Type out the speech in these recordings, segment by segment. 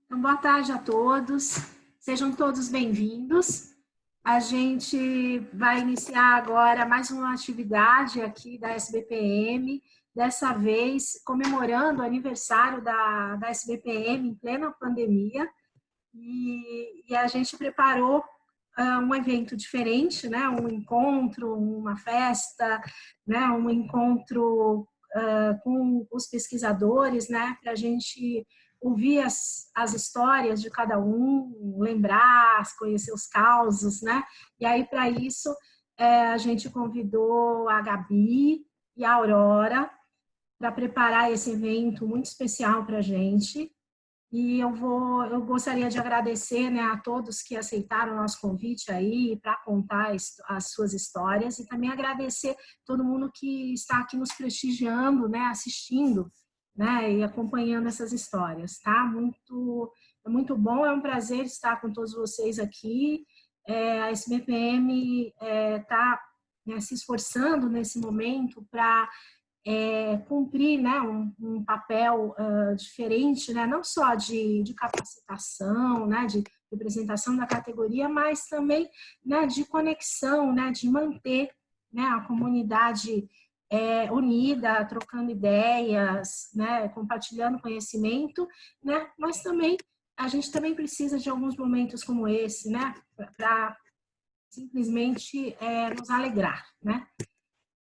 Então, boa tarde a todos, sejam todos bem-vindos. A gente vai iniciar agora mais uma atividade aqui da SBPM, dessa vez comemorando o aniversário da SBPM em plena pandemia, e a gente preparou um evento diferente, né? Um encontro, uma festa, né? Um encontro com os pesquisadores, né? Para a gente ouvir as histórias de cada um, lembrar, conhecer os causos, né? E aí, para isso, a gente convidou a Gabi e a Aurora para preparar esse evento muito especial para a gente. E eu gostaria de agradecer, né, a todos que aceitaram o nosso convite aí para contar as suas histórias, e também agradecer todo mundo que está aqui nos prestigiando, né, assistindo, né, e acompanhando essas histórias, tá? Muito bom, é um prazer estar com todos vocês aqui. A SBPM está, né, se esforçando nesse momento para cumprir, né, um papel diferente, né, não só de capacitação, né, de representação da categoria, mas também, né, de conexão, né, de manter, né, a comunidade unida, trocando ideias, né, compartilhando conhecimento, né, mas também a gente também precisa de alguns momentos como esse, né, para simplesmente nos alegrar, né?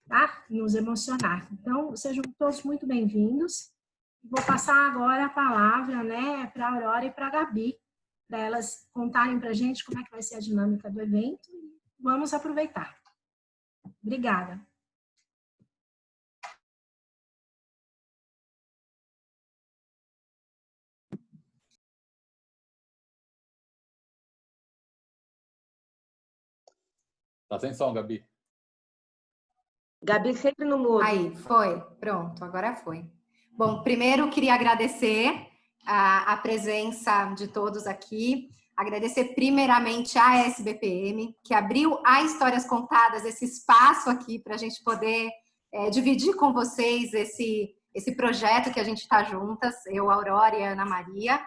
Tá? Nos emocionar. Então, sejam todos muito bem-vindos. Vou passar agora a palavra, né, para a Aurora e para a Gabi, para elas contarem para a gente como é que vai ser a dinâmica do evento. Vamos aproveitar. Obrigada. Tá sem som, Gabi. Gabi sempre no mudo. Aí, foi. Pronto, agora foi. Bom, primeiro queria agradecer a presença de todos aqui, agradecer primeiramente à SBPM, que abriu a Histórias Contadas, esse espaço aqui para a gente poder dividir com vocês esse projeto que a gente está juntas, eu, Aurora e a Ana Maria.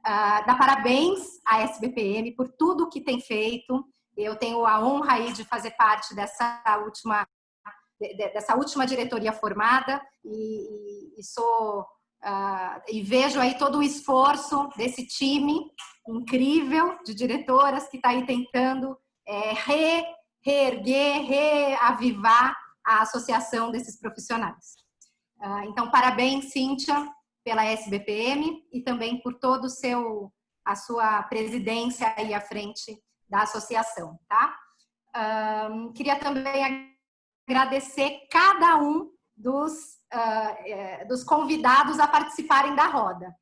Dar parabéns à SBPM por tudo que tem feito. Eu tenho a honra aí de fazer parte dessa última diretoria formada e vejo aí todo o esforço desse time incrível de diretoras que está aí tentando reerguer, reavivar a associação desses profissionais. Então, parabéns, Cíntia, pela SBPM e também por todo a sua presidência aí à frente da associação, tá? Queria também agradecer cada um dos convidados a participarem da roda.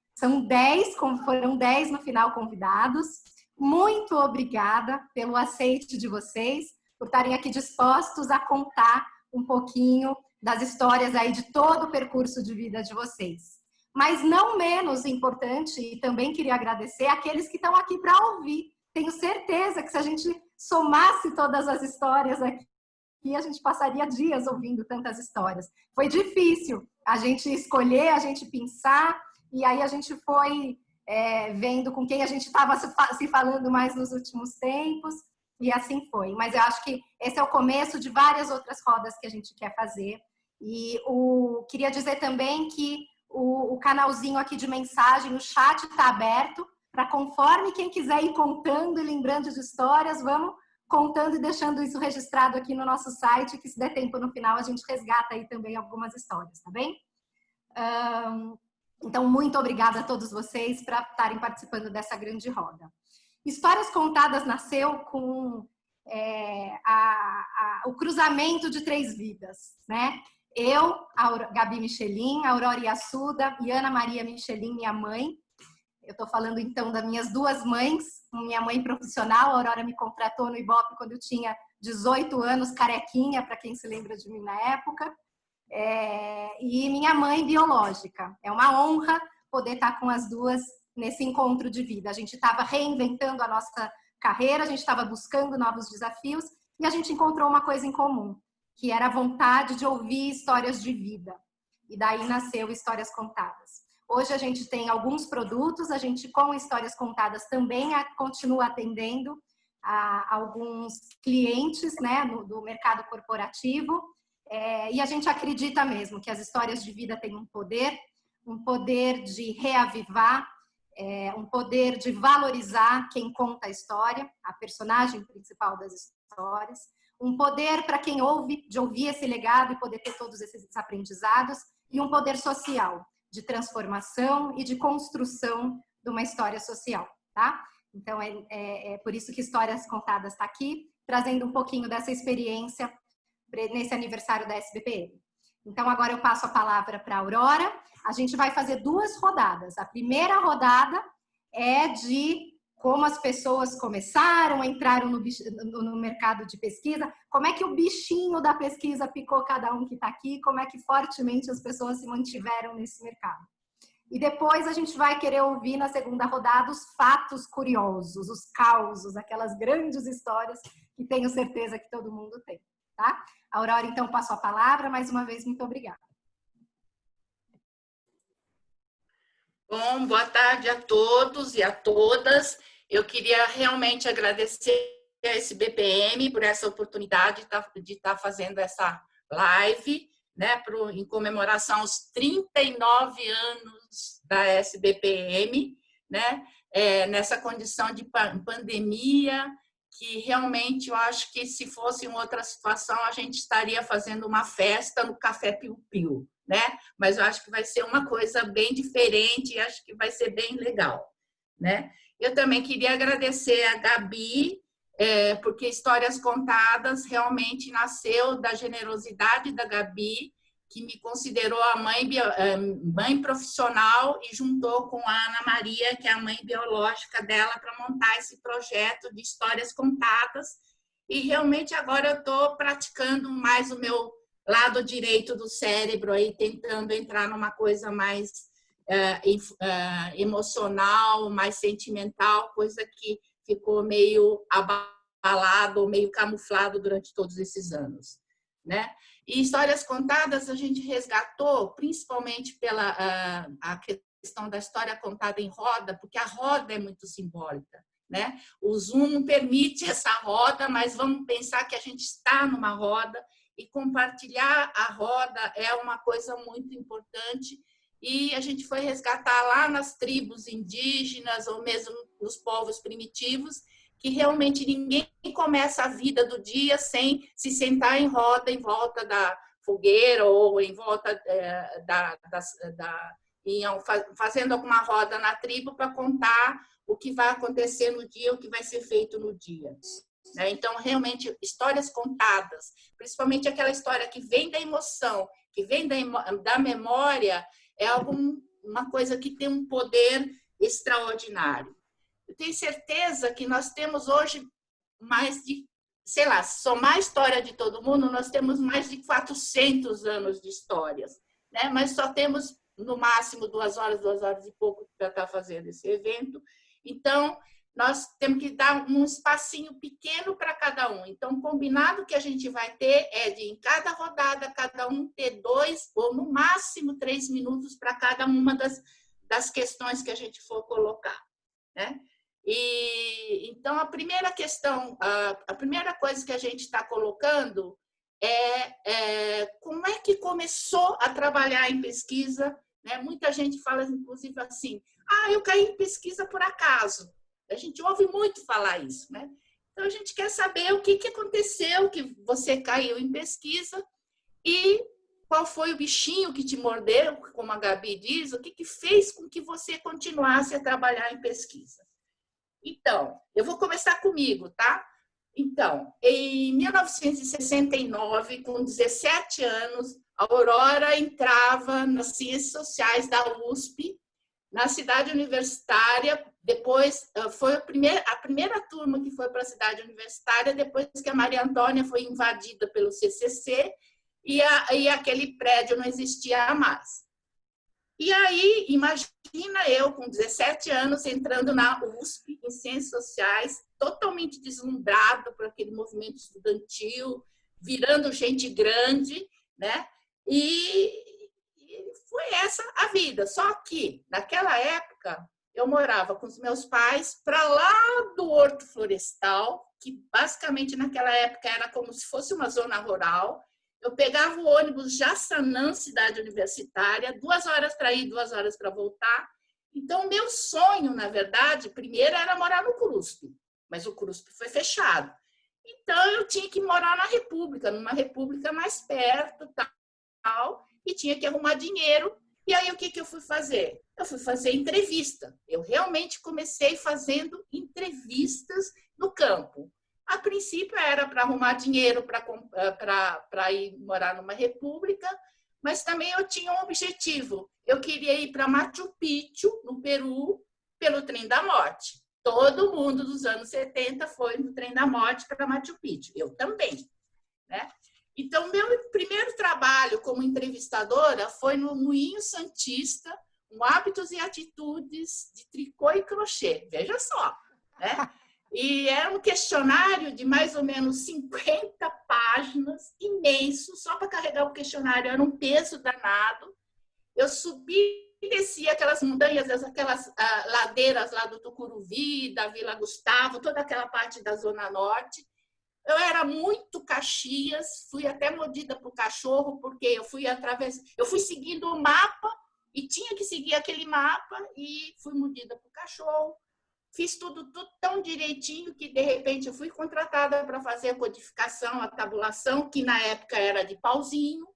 Foram 10 no final convidados. Muito obrigada pelo aceite de vocês, por estarem aqui dispostos a contar um pouquinho das histórias aí de todo o percurso de vida de vocês. Mas não menos importante, e também queria agradecer aqueles que estão aqui para ouvir. Tenho certeza que se a gente somasse todas as histórias aqui, a gente passaria dias ouvindo tantas histórias. Foi difícil a gente escolher, a gente pensar, e aí a gente foi vendo com quem a gente estava se falando mais nos últimos tempos, e assim foi. Mas eu acho que esse é o começo de várias outras rodas que a gente quer fazer. E queria dizer também que o canalzinho aqui de mensagem, o chat está aberto, para conforme quem quiser ir contando e lembrando de histórias, vamos contando e deixando isso registrado aqui no nosso site, que se der tempo no final a gente resgata aí também algumas histórias, tá bem? Então, muito obrigada a todos vocês para estarem participando dessa grande roda. Histórias Contadas nasceu com o cruzamento de 3 vidas, né? Eu, a Gabi Michelin, a Aurora Yassuda e Ana Maria Michelin, minha mãe. Eu estou falando, então, das minhas 2 mães. Minha mãe profissional, a Aurora me contratou no Ibope quando eu tinha 18 anos, carequinha, para quem se lembra de mim na época. E minha mãe biológica. É uma honra poder estar com as duas nesse encontro de vida. A gente estava reinventando a nossa carreira, a gente estava buscando novos desafios e a gente encontrou uma coisa em comum, que era a vontade de ouvir histórias de vida. E daí nasceu Histórias Contadas. Hoje a gente tem alguns produtos, a gente com Histórias Contadas também continua atendendo a alguns clientes, né, do mercado corporativo, e a gente acredita mesmo que as histórias de vida têm um poder de reavivar, um poder de valorizar quem conta a história, a personagem principal das histórias, um poder para quem ouve, de ouvir esse legado e poder ter todos esses aprendizados, e um poder social, de transformação e de construção de uma história social, tá? Então, é por isso que Histórias Contadas está aqui, trazendo um pouquinho dessa experiência nesse aniversário da SBPM. Então, agora eu passo a palavra para a Aurora. A gente vai fazer 2 rodadas. A primeira rodada é de como as pessoas começaram, entraram no mercado de pesquisa, como é que o bichinho da pesquisa picou cada um que está aqui, como é que fortemente as pessoas se mantiveram nesse mercado. E depois a gente vai querer ouvir na segunda rodada os fatos curiosos, os causos, aquelas grandes histórias que tenho certeza que todo mundo tem, tá? Aurora, então, passo a palavra. Mais uma vez, muito obrigada. Bom, boa tarde a todos e a todas. Eu queria realmente agradecer a SBPM por essa oportunidade de estar fazendo essa live, né, em comemoração aos 39 anos da SBPM, né, nessa condição de pandemia, que realmente eu acho que se fosse em outra situação a gente estaria fazendo uma festa no Café Piu Piu, né? Mas eu acho que vai ser uma coisa bem diferente e acho que vai ser bem legal, né? Eu também queria agradecer a Gabi, porque Histórias Contadas realmente nasceu da generosidade da Gabi, que me considerou a mãe profissional e juntou com a Ana Maria, que é a mãe biológica dela, para montar esse projeto de Histórias Contadas. E realmente agora eu estou praticando mais o meu lado direito do cérebro, aí, tentando entrar numa coisa mais emocional, mais sentimental, coisa que ficou meio abalado ou meio camuflado durante todos esses anos, né? E Histórias Contadas a gente resgatou principalmente pela a questão da história contada em roda, porque a roda é muito simbólica, né? O Zoom permite essa roda, mas vamos pensar que a gente está numa roda e compartilhar a roda é uma coisa muito importante. E a gente foi resgatar lá nas tribos indígenas ou mesmo nos povos primitivos, que realmente ninguém começa a vida do dia sem se sentar em roda em volta da fogueira ou em volta fazendo alguma roda na tribo para contar o que vai acontecer no dia, o que vai ser feito no dia. Então, realmente, histórias contadas, principalmente aquela história que vem da emoção, que vem da memória, é uma coisa que tem um poder extraordinário. Eu tenho certeza que nós temos hoje mais de, sei lá, somar a história de todo mundo, nós temos mais de 400 anos de histórias, né? Mas só temos, no máximo, 2 horas e pouco para estar fazendo esse evento. Então, nós temos que dar um espacinho pequeno para cada um. Então, combinado que a gente vai ter é de, em cada rodada, cada um ter 2 ou, no máximo, 3 minutos para cada uma das questões que a gente for colocar, né? E então a primeira questão, a primeira coisa que a gente está colocando é como é que começou a trabalhar em pesquisa, né? Muita gente fala, inclusive, assim: eu caí em pesquisa por acaso. A gente ouve muito falar isso, né? Então a gente quer saber o que aconteceu que você caiu em pesquisa e qual foi o bichinho que te mordeu, como a Gabi diz, o que fez com que você continuasse a trabalhar em pesquisa. Então, eu vou começar comigo, tá? Então, em 1969, com 17 anos, a Aurora entrava nas Ciências Sociais da USP, na cidade universitária. Depois, foi a primeira turma que foi para a cidade universitária, depois que a Maria Antônia foi invadida pelo CCC e aquele prédio não existia mais. E aí, imagina eu, com 17 anos, entrando na USP, em Ciências Sociais, totalmente deslumbrado por aquele movimento estudantil, virando gente grande, né? E foi essa a vida. Só que, naquela época, eu morava com os meus pais para lá do Horto Florestal, que basicamente naquela época era como se fosse uma zona rural. Eu pegava o ônibus Jaçanã, cidade universitária, 2 horas para ir, 2 horas para voltar. Então, meu sonho, na verdade, primeiro era morar no CRUSP, mas o CRUSP foi fechado. Então, eu tinha que morar na República, numa República mais perto, tal, e tinha que arrumar dinheiro. E aí, o que eu fui fazer? Eu fui fazer entrevista. Eu realmente comecei fazendo entrevistas no campo. A princípio, era para arrumar dinheiro para ir morar numa república, mas também eu tinha um objetivo. Eu queria ir para Machu Picchu, no Peru, pelo Trem da Morte. Todo mundo dos anos 70 foi no Trem da Morte para Machu Picchu. Eu também, né? Então, meu primeiro trabalho como entrevistadora foi no Moinho Santista, com hábitos e atitudes de tricô e crochê. Veja só, né? E era um questionário de mais ou menos 50 páginas, imenso, só para carregar o questionário, era um peso danado. Eu subi e descia aquelas montanhas, aquelas ladeiras lá do Tucuruvi, da Vila Gustavo, toda aquela parte da Zona Norte. Eu era muito Caxias, fui até mordida por cachorro, porque eu fui seguindo o mapa, e tinha que seguir aquele mapa, e fui mordida por cachorro. Fiz tudo tão direitinho que, de repente, eu fui contratada para fazer a codificação, a tabulação, que na época era de pauzinho,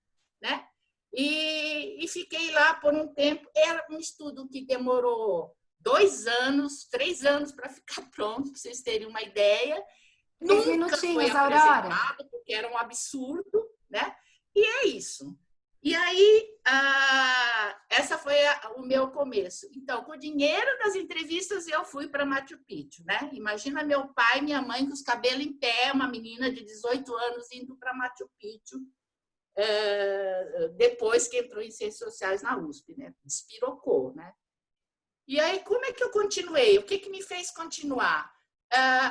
né? E fiquei lá por um tempo. Era um estudo que demorou 2 anos, 3 anos para ficar pronto, para vocês terem uma ideia. Nunca foi apresentado, porque era um absurdo, né? E é isso. E aí, essa foi o meu começo. Então, com o dinheiro das entrevistas, eu fui para Machu Picchu, né? Imagina meu pai e minha mãe com os cabelos em pé, uma menina de 18 anos indo para Machu Picchu, depois que entrou em Ciências Sociais na USP, né? Despirocou, né? E aí, como é que eu continuei? O que me fez continuar?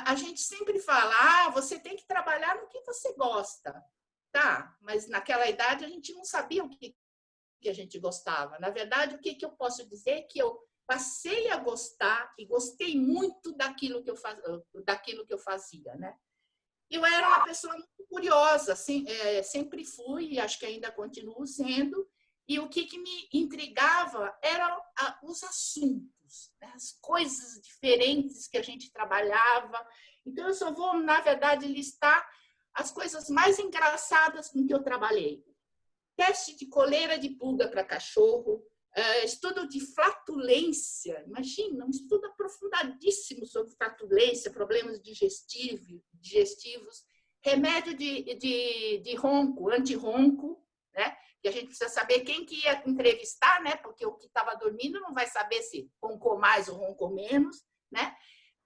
A gente sempre fala, você tem que trabalhar no que você gosta. Tá, mas naquela idade a gente não sabia o que a gente gostava. Na verdade, o que eu posso dizer é que eu passei a gostar e gostei muito daquilo que eu fazia, né? Eu era uma pessoa muito curiosa, sempre fui e acho que ainda continuo sendo, e o que me intrigava eram os assuntos, né? As coisas diferentes que a gente trabalhava. Então, eu só vou, na verdade, listar as coisas mais engraçadas com que eu trabalhei. Teste de coleira de pulga para cachorro, estudo de flatulência, imagina, um estudo aprofundadíssimo sobre flatulência, problemas digestivos, remédio de ronco, anti-ronco, né? Que a gente precisa saber quem que ia entrevistar, né? Porque o que estava dormindo não vai saber se roncou mais ou roncou menos, né?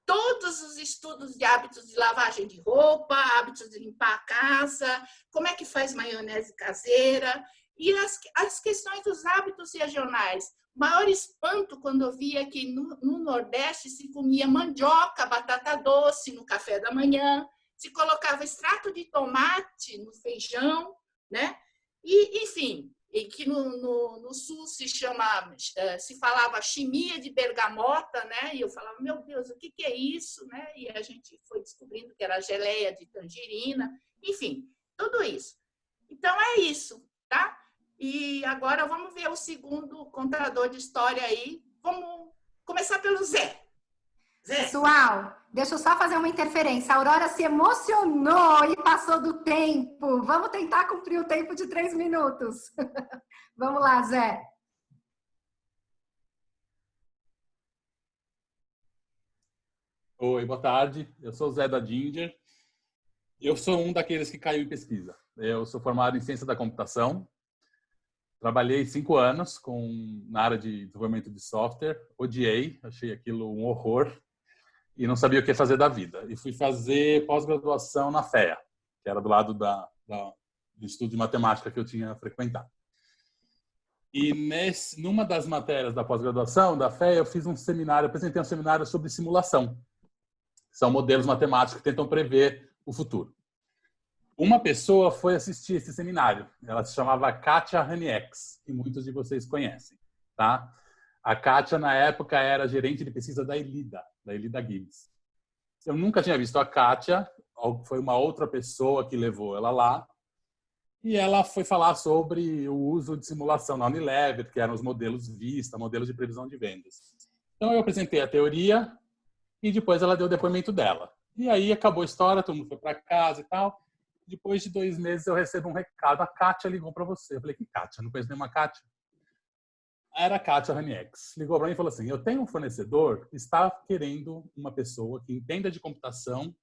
Todos os estudos de hábitos de lavagem de roupa, hábitos de limpar a casa, como é que faz maionese caseira, e as questões dos hábitos regionais. O maior espanto quando eu via que no Nordeste se comia mandioca, batata doce no café da manhã, se colocava extrato de tomate no feijão, né? E, enfim, e que no Sul se falava chimia de bergamota, né? E eu falava, meu Deus, o que é isso, né? E a gente foi descobrindo que era geleia de tangerina, enfim, tudo isso. Então, é isso, tá? E agora vamos ver o segundo contador de história aí. Vamos começar pelo Zé. Pessoal, deixa eu só fazer uma interferência. A Aurora se emocionou e passou do tempo. Vamos tentar cumprir o tempo de 3 minutos. Vamos lá, Zé. Oi, boa tarde. Eu sou o Zé da Ginger. Eu sou um daqueles que caiu em pesquisa. Eu sou formado em Ciência da Computação. Trabalhei 5 anos na área de desenvolvimento de software. Odiei, achei aquilo um horror. E não sabia o que fazer da vida. E fui fazer pós-graduação na FEA, que era do lado do estudo de matemática que eu tinha frequentado. E numa das matérias da pós-graduação da FEA, eu fiz apresentei um seminário sobre simulação. São modelos matemáticos que tentam prever o futuro. Uma pessoa foi assistir esse seminário. Ela se chamava Kátia Haniex, que muitos de vocês conhecem, tá? A Kátia, na época, era gerente de pesquisa da Elida Gibbs. Eu nunca tinha visto a Kátia, foi uma outra pessoa que levou ela lá, e ela foi falar sobre o uso de simulação na Unilever, que eram os modelos Vista, modelos de previsão de vendas. Então, eu apresentei a teoria e depois ela deu o depoimento dela. E aí acabou a história, todo mundo foi para casa e tal. Depois de 2 meses eu recebo um recado, a Kátia ligou para você. Eu falei, que Kátia? Não conheço nenhuma Kátia. Era a Kátia Haniex. Ligou para mim e falou assim, eu tenho um fornecedor que está querendo uma pessoa que entenda de computação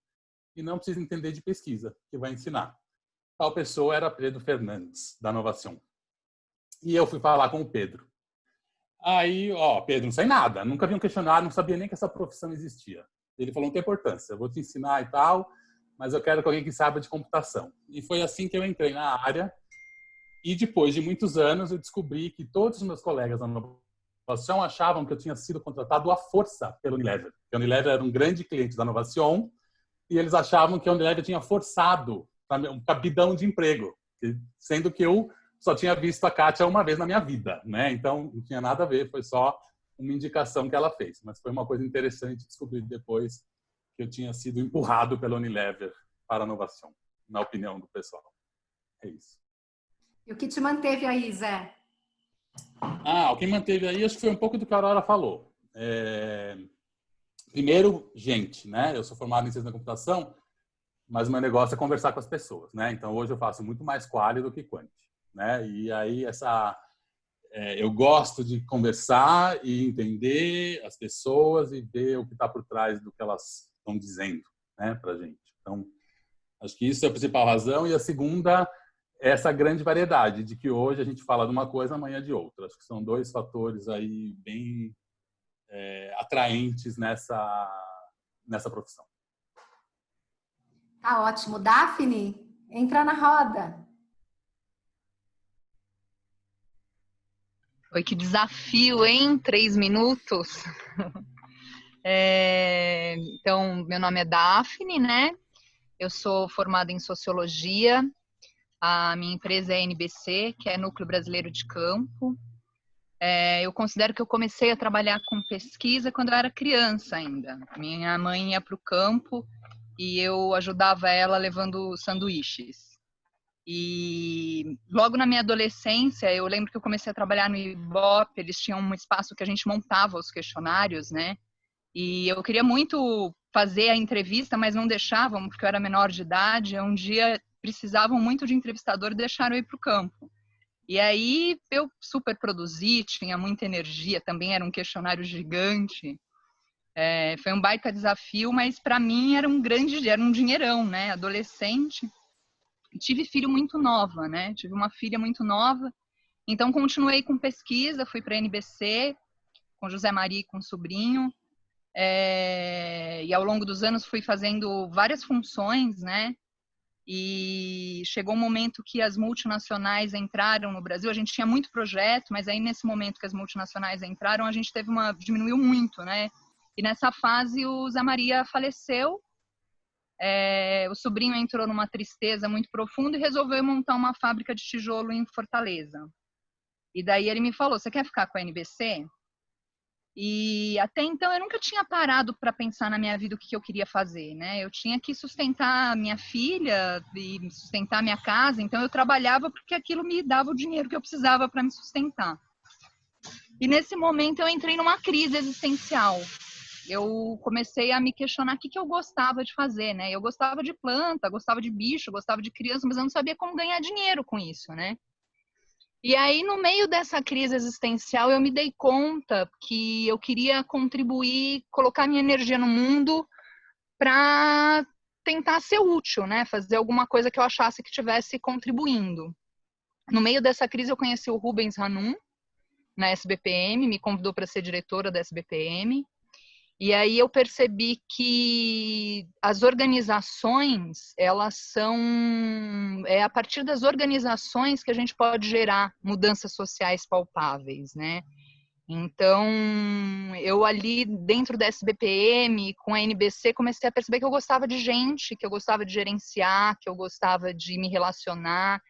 e não precisa entender de pesquisa, que vai ensinar. Tal pessoa era Pedro Fernandes, da Inovação. E eu fui falar com o Pedro. Aí, Pedro, não sei nada, nunca vi um questionário, não sabia nem que essa profissão existia. Ele falou, não tem importância, eu vou te ensinar e tal, mas eu quero que alguém que saiba de computação. E foi assim que eu entrei na área. E depois de muitos anos, eu descobri que todos os meus colegas da Inovação achavam que eu tinha sido contratado à força pela Unilever. A Unilever era um grande cliente da Inovação e eles achavam que a Unilever tinha forçado um cabidão de emprego, sendo que eu só tinha visto a Kátia uma vez na minha vida, né? Então, não tinha nada a ver, foi só uma indicação que ela fez. Mas foi uma coisa interessante descobrir depois que eu tinha sido empurrado pela Unilever para a Inovação, na opinião do pessoal. É isso. E o que te manteve aí, Zé? O que me manteve aí, acho que foi um pouco do que a Aurora falou. Primeiro, gente, né? Eu sou formado em ciência da computação, mas o meu negócio é conversar com as pessoas, né? Então, hoje eu faço muito mais quali do que quanti, né? E aí, eu gosto de conversar e entender as pessoas e ver o que está por trás do que elas estão dizendo, né, pra gente. Então, acho que isso é a principal razão. E a segunda, essa grande variedade de que hoje a gente fala de uma coisa, amanhã de outra. Acho que são 2 fatores aí bem atraentes nessa profissão. Tá ótimo. Daphne, entra na roda. Oi, que desafio, hein? 3 minutos. Então, meu nome é Daphne, né? Eu sou formada em Sociologia. A minha empresa é NBC, que é Núcleo Brasileiro de Campo. Eu considero que eu comecei a trabalhar com pesquisa quando eu era criança ainda. Minha mãe ia para o campo e eu ajudava ela levando sanduíches. E logo na minha adolescência, eu lembro que eu comecei a trabalhar no Ibope, eles tinham um espaço que a gente montava os questionários, né? E eu queria muito fazer a entrevista, mas não deixavam, porque eu era menor de idade. Um dia precisavam muito de entrevistador e deixaram eu ir para o campo. E aí eu super produzi, tinha muita energia, também era um questionário gigante. Foi um baita desafio, mas para mim era um dinheirão, né? Adolescente. Tive filho muito nova, né? Tive uma filha muito nova. Então, continuei com pesquisa, fui para a NBC, com José Maria e com o sobrinho. E ao longo dos anos fui fazendo várias funções, né? E chegou um momento que as multinacionais entraram no Brasil. A gente tinha muito projeto, mas aí nesse momento que as multinacionais entraram, a gente diminuiu muito, né? E nessa fase o Zé Maria faleceu. O sobrinho entrou numa tristeza muito profunda e resolveu montar uma fábrica de tijolo em Fortaleza. E daí ele me falou, você quer ficar com a NBC? E até então eu nunca tinha parado para pensar na minha vida o que eu queria fazer, né? Eu tinha que sustentar minha filha e sustentar minha casa, então eu trabalhava porque aquilo me dava o dinheiro que eu precisava para me sustentar. E nesse momento eu entrei numa crise existencial. Eu comecei a me questionar o que eu gostava de fazer, né? Eu gostava de planta, gostava de bicho, gostava de criança, mas eu não sabia como ganhar dinheiro com isso, né? E aí, no meio dessa crise existencial, eu me dei conta que eu queria contribuir, colocar minha energia no mundo para tentar ser útil, né? Fazer alguma coisa que eu achasse que estivesse contribuindo. No meio dessa crise, eu conheci o Rubens Hanum, na SBPM, me convidou para ser diretora da SBPM. E aí eu percebi que as organizações, elas são... É a partir das organizações que a gente pode gerar mudanças sociais palpáveis, né? Então, eu ali dentro da SBPM, com a NBC, comecei a perceber que eu gostava de gente, que eu gostava de gerenciar, que eu gostava de me relacionar,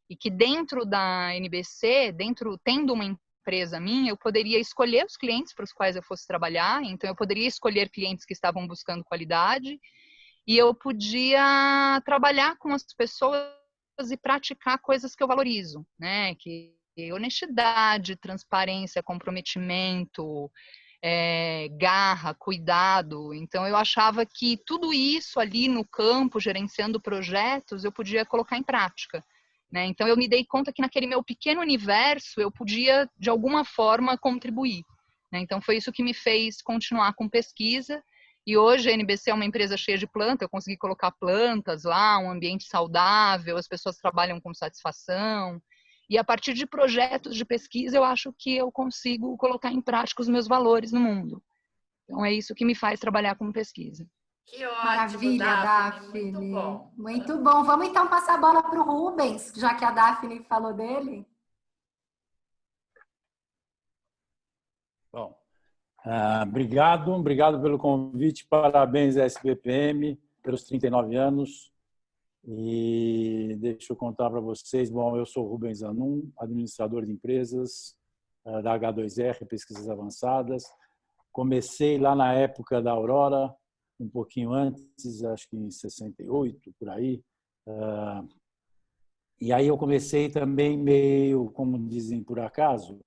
e que dentro da NBC, tendo uma empresa minha, eu poderia escolher os clientes para os quais eu fosse trabalhar, então eu poderia escolher clientes que estavam buscando qualidade, e eu podia trabalhar com as pessoas e praticar coisas que eu valorizo, né? Que honestidade, transparência, comprometimento, garra, cuidado. Então, eu achava que tudo isso ali no campo, gerenciando projetos, eu podia colocar em prática. Né? Então, eu me dei conta que naquele meu pequeno universo, eu podia, de alguma forma, contribuir. Né? Então, foi isso que me fez continuar com pesquisa. E hoje a NBC é uma empresa cheia de plantas, eu consegui colocar plantas lá, um ambiente saudável, as pessoas trabalham com satisfação. E a partir de projetos de pesquisa, eu acho que eu consigo colocar em prática os meus valores no mundo. Então, é isso que me faz trabalhar com pesquisa. Que ótimo, Maravilha, Daphne. Muito Daphne. bom. Muito bom. Vamos então passar a bola para o Rubens, já que a Daphne falou dele. Bom, obrigado pelo convite. Parabéns à SBPM pelos 39 anos. E deixa eu contar para vocês. Bom, eu sou Rubens Zanum, administrador de empresas da H2R, Pesquisas Avançadas. Comecei lá na época da Aurora, um pouquinho antes, acho que em 68, por aí. E aí eu comecei também meio, como dizem, por acaso,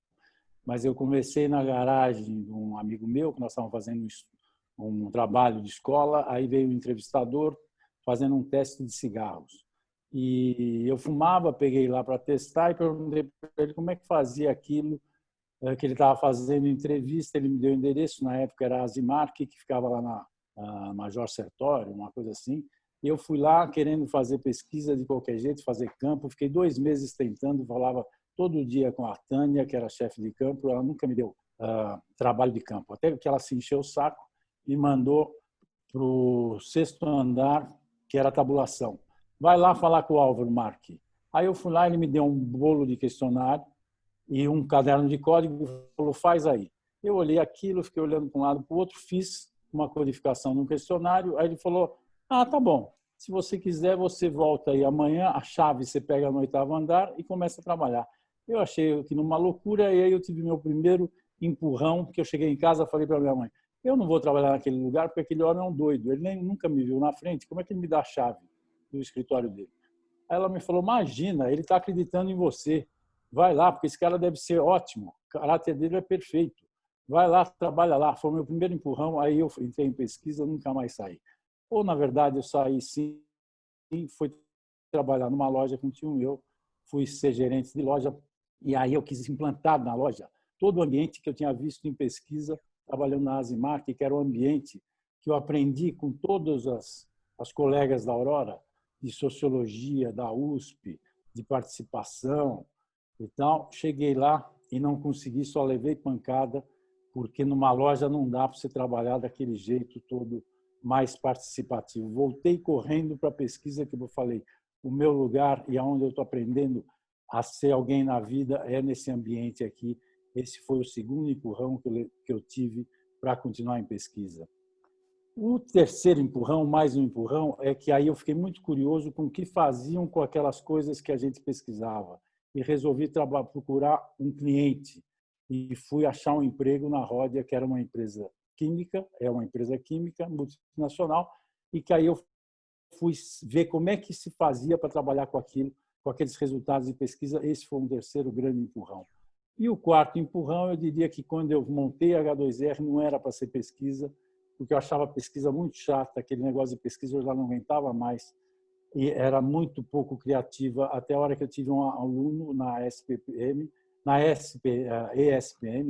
mas eu comecei na garagem de um amigo meu, que nós estávamos fazendo um trabalho de escola, aí veio um entrevistador fazendo um teste de cigarros. E eu fumava, peguei lá para testar e perguntei para ele como é que fazia aquilo que ele estava fazendo entrevista. Ele me deu o endereço, na época era a Azimark, que ficava lá na Major Sertório, uma coisa assim. E eu fui lá querendo fazer pesquisa de qualquer jeito, fazer campo. Fiquei 2 meses tentando, falava todo dia com a Tânia, que era chefe de campo. Ela nunca me deu trabalho de campo, até que ela se encheu o saco e mandou para o 6º andar, que era a tabulação. Vai lá falar com o Álvaro Marque. Aí eu fui lá, ele me deu um bolo de questionário e um caderno de código e falou, faz aí. Eu olhei aquilo, fiquei olhando para um lado para o outro, fiz uma codificação no questionário, aí ele falou, tá bom, se você quiser, você volta aí amanhã, a chave você pega no 8º andar e começa a trabalhar. Eu achei aquilo uma loucura e aí eu tive meu primeiro empurrão, que eu cheguei em casa e falei para minha mãe, eu não vou trabalhar naquele lugar porque aquele homem é um doido, ele nunca me viu na frente, como é que ele me dá a chave do escritório dele? Aí ela me falou, imagina, ele está acreditando em você, vai lá, porque esse cara deve ser ótimo, o caráter dele é perfeito, vai lá, trabalha lá. Foi o meu primeiro empurrão, aí eu entrei em pesquisa, nunca mais saí. Ou, na verdade, eu saí sim, fui trabalhar numa loja com um tio meu, fui ser gerente de loja, e aí eu quis implantar na loja todo o ambiente que eu tinha visto em pesquisa, trabalhando na Azimark, que era um ambiente que eu aprendi com todas as colegas da Aurora, de sociologia, da USP, de participação e tal. Cheguei lá e não consegui, só levei pancada, porque numa loja não dá para você trabalhar daquele jeito todo mais participativo. Voltei correndo para a pesquisa, que eu falei, o meu lugar e aonde eu estou aprendendo a ser alguém na vida é nesse ambiente aqui. Esse foi o segundo empurrão que eu tive para continuar em pesquisa. O terceiro empurrão, mais um empurrão, é que aí eu fiquei muito curioso com o que faziam com aquelas coisas que a gente pesquisava e resolvi procurar um cliente e fui achar um emprego na Ródia, que era uma empresa química, é uma empresa química multinacional, e que aí eu fui ver como é que se fazia para trabalhar com aquilo, com aqueles resultados de pesquisa. Esse foi um terceiro grande empurrão. E o quarto empurrão, eu diria que quando eu montei a H2R não era para ser pesquisa, porque eu achava a pesquisa muito chata, aquele negócio de pesquisa eu já não aguentava mais, e era muito pouco criativa, até a hora que eu tive um aluno na ESPM,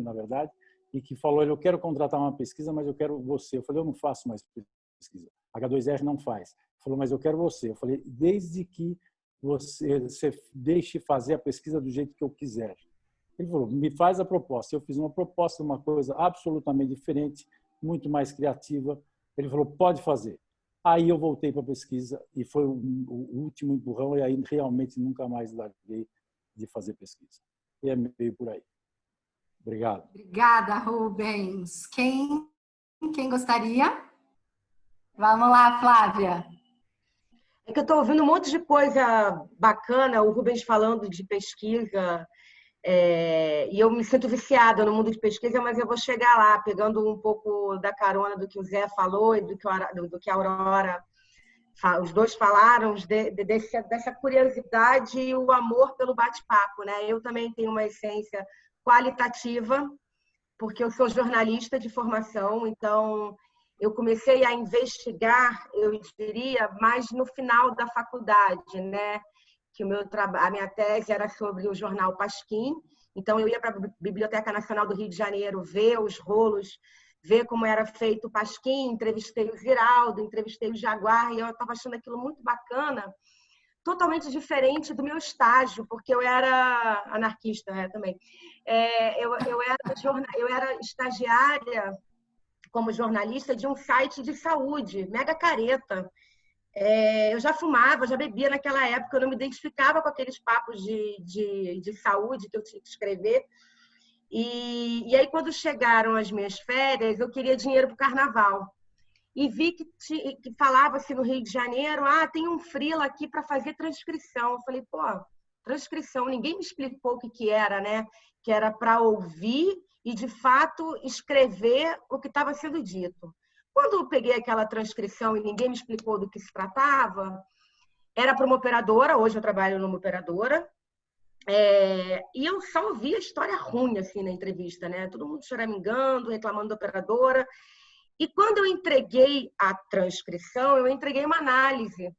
na verdade, e que falou, eu quero contratar uma pesquisa, mas eu quero você. Eu falei, eu não faço mais pesquisa, a H2R não faz. Ele falou, mas eu quero você. Eu falei, desde que você deixe fazer a pesquisa do jeito que eu quiser. Ele falou, me faz a proposta. Eu fiz uma proposta, uma coisa absolutamente diferente, muito mais criativa. Ele falou, pode fazer. Aí eu voltei para a pesquisa e foi o último empurrão, e aí realmente nunca mais larguei de fazer pesquisa. E é meio por aí. Obrigado. Obrigada, Rubens. Quem gostaria? Vamos lá, Flávia. É que eu estou ouvindo um monte de coisa bacana, o Rubens falando de pesquisa, e eu me sinto viciada no mundo de pesquisa, mas eu vou chegar lá, pegando um pouco da carona do que o Zé falou e do que a Aurora, os dois falaram, dessa curiosidade e o amor pelo bate-papo, né? Eu também tenho uma essência qualitativa, porque eu sou jornalista de formação, então eu comecei a investigar, eu diria, mais no final da faculdade, né? Que a minha tese era sobre o jornal Pasquim, então eu ia para a Biblioteca Nacional do Rio de Janeiro ver os rolos, ver como era feito o Pasquim, entrevistei o Ziraldo, entrevistei o Jaguar, e eu estava achando aquilo muito bacana, totalmente diferente do meu estágio, porque eu era anarquista, né, também. Eu era estagiária como jornalista de um site de saúde, mega careta. Eu já fumava, já bebia naquela época, eu não me identificava com aqueles papos de saúde que eu tinha que escrever. E aí, quando chegaram as minhas férias, eu queria dinheiro para o carnaval. E vi que falava-se no Rio de Janeiro, tem um freela aqui para fazer transcrição. Eu falei, pô, transcrição, ninguém me explicou o que era, né? Que era para ouvir e, de fato, escrever o que estava sendo dito. Quando eu peguei aquela transcrição e ninguém me explicou do que se tratava, era para uma operadora, hoje eu trabalho numa operadora, e eu só ouvi a história ruim assim, na entrevista, né? Todo mundo choramingando, reclamando da operadora. E quando eu entreguei a transcrição, eu entreguei uma análise.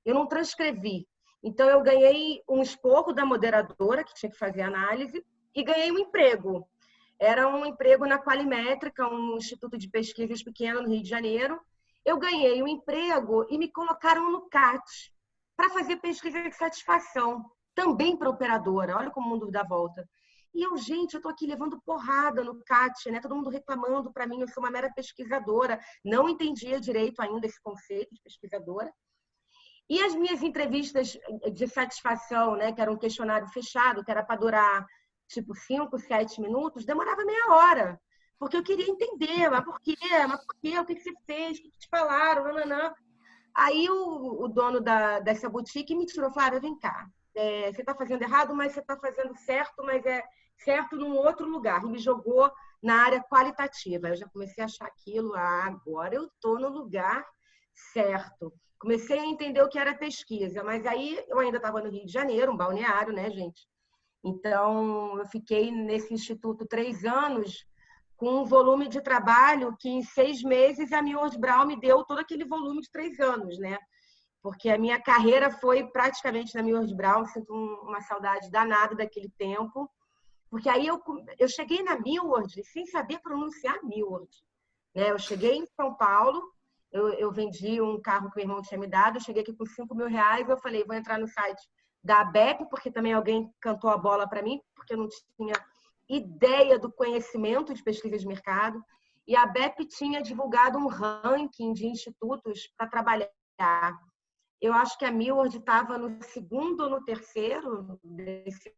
Eu não transcrevi. Então, eu ganhei um esporro da moderadora, que tinha que fazer a análise, e ganhei um emprego. Era um emprego na Qualimétrica, um instituto de pesquisas pequeno no Rio de Janeiro. Eu ganhei um emprego e me colocaram no CAT para fazer pesquisa de satisfação, também para operadora. Olha como o mundo dá volta. E eu, gente, eu estou aqui levando porrada no CAT, né? Todo mundo reclamando para mim, eu sou uma mera pesquisadora. Não entendia direito ainda esse conceito de pesquisadora. E as minhas entrevistas de satisfação, né? Que era um questionário fechado, que era para durar tipo 5, 7 minutos, demorava meia hora. Porque eu queria entender, mas por quê? O que você fez? O que te falaram? Nananã. Aí o dono dessa boutique me tirou, Flávia, vem cá. Você está fazendo errado, mas você está fazendo certo, mas é certo num outro lugar. E me jogou na área qualitativa. Eu já comecei a achar aquilo, agora eu estou no lugar certo. Comecei a entender o que era pesquisa, mas aí eu ainda estava no Rio de Janeiro, um balneário, né, gente? Então, eu fiquei nesse instituto 3 anos, com um volume de trabalho que em 6 meses a Millward Brown me deu todo aquele volume de 3 anos, né? Porque a minha carreira foi praticamente na Millward Brown, sinto uma saudade danada daquele tempo, porque aí eu cheguei na Millward sem saber pronunciar Millward, né? Eu cheguei em São Paulo, eu vendi um carro que o irmão tinha me dado, eu cheguei aqui com R$5.000, eu falei, vou entrar no site da ABEP, porque também alguém cantou a bola para mim, porque eu não tinha ideia do conhecimento de pesquisa de mercado, e a ABEP tinha divulgado um ranking de institutos para trabalhar. Eu acho que a Millward estava no 2º ou no 3º desse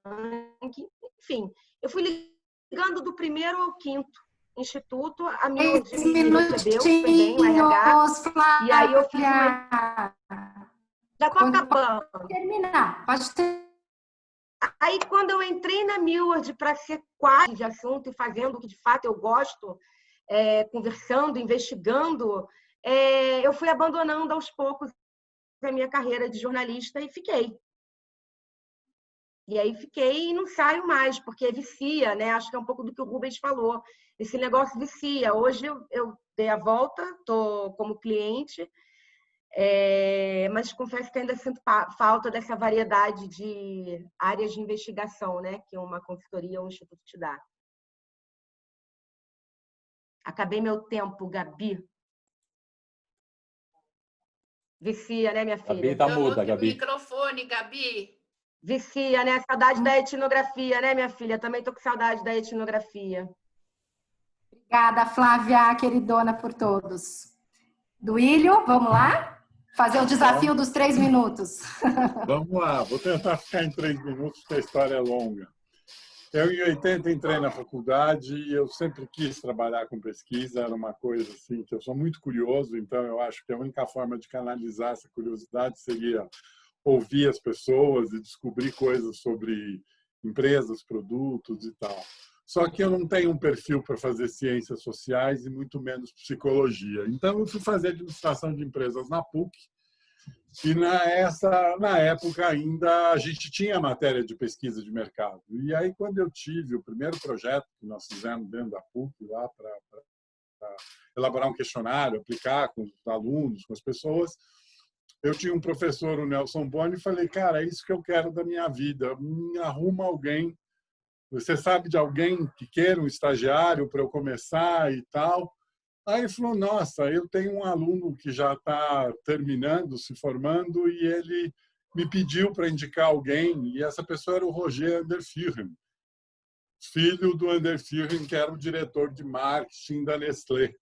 ranking. Enfim, eu fui ligando do 1º ao 5º instituto, a Millward me recebeu, foi bem, o RH, e aí eu fiz uma... Já estou acabando. Terminar, pode ter. Aí, quando eu entrei na Millward para ser quadro de assunto e fazendo o que de fato eu gosto, conversando, investigando, eu fui abandonando aos poucos a minha carreira de jornalista e fiquei. E aí fiquei e não saio mais, porque vicia, né? Acho que é um pouco do que o Rubens falou. Esse negócio vicia. Hoje eu dei a volta, estou como cliente, mas confesso que ainda sinto falta dessa variedade de áreas de investigação, né? Que uma consultoria ou um instituto te dá. Acabei meu tempo, Gabi. Vicia, né, minha filha? Gabi tá muda, Gabi. Microfone, Gabi. Vicia, né? Saudade da etnografia, né, minha filha? Também tô com saudade da etnografia. Obrigada, Flávia, queridona, por todos. Duílio, vamos lá? Fazer o desafio dos 3 minutos. Vamos lá, vou tentar ficar em 3 minutos, porque a história é longa. Eu, em 80, entrei na faculdade e eu sempre quis trabalhar com pesquisa. Era uma coisa assim que eu sou muito curioso, então eu acho que a única forma de canalizar essa curiosidade seria ouvir as pessoas e descobrir coisas sobre empresas, produtos e tal. Só que eu não tenho um perfil para fazer ciências sociais e muito menos psicologia. Então eu fui fazer administração de empresas na PUC. E na época ainda a gente tinha matéria de pesquisa de mercado. E aí, quando eu tive o primeiro projeto que nós fizemos dentro da PUC, lá para elaborar um questionário, aplicar com os alunos, com as pessoas, eu tinha um professor, o Nelson Boni, e falei, cara, é isso que eu quero da minha vida, me arruma alguém. Você sabe de alguém que queira um estagiário para eu começar e tal? Aí ele falou, nossa, eu tenho um aluno que já está terminando, se formando, e ele me pediu para indicar alguém, e essa pessoa era o Roger Anderfirren, filho do Anderfirren, que era o diretor de marketing da Nestlé,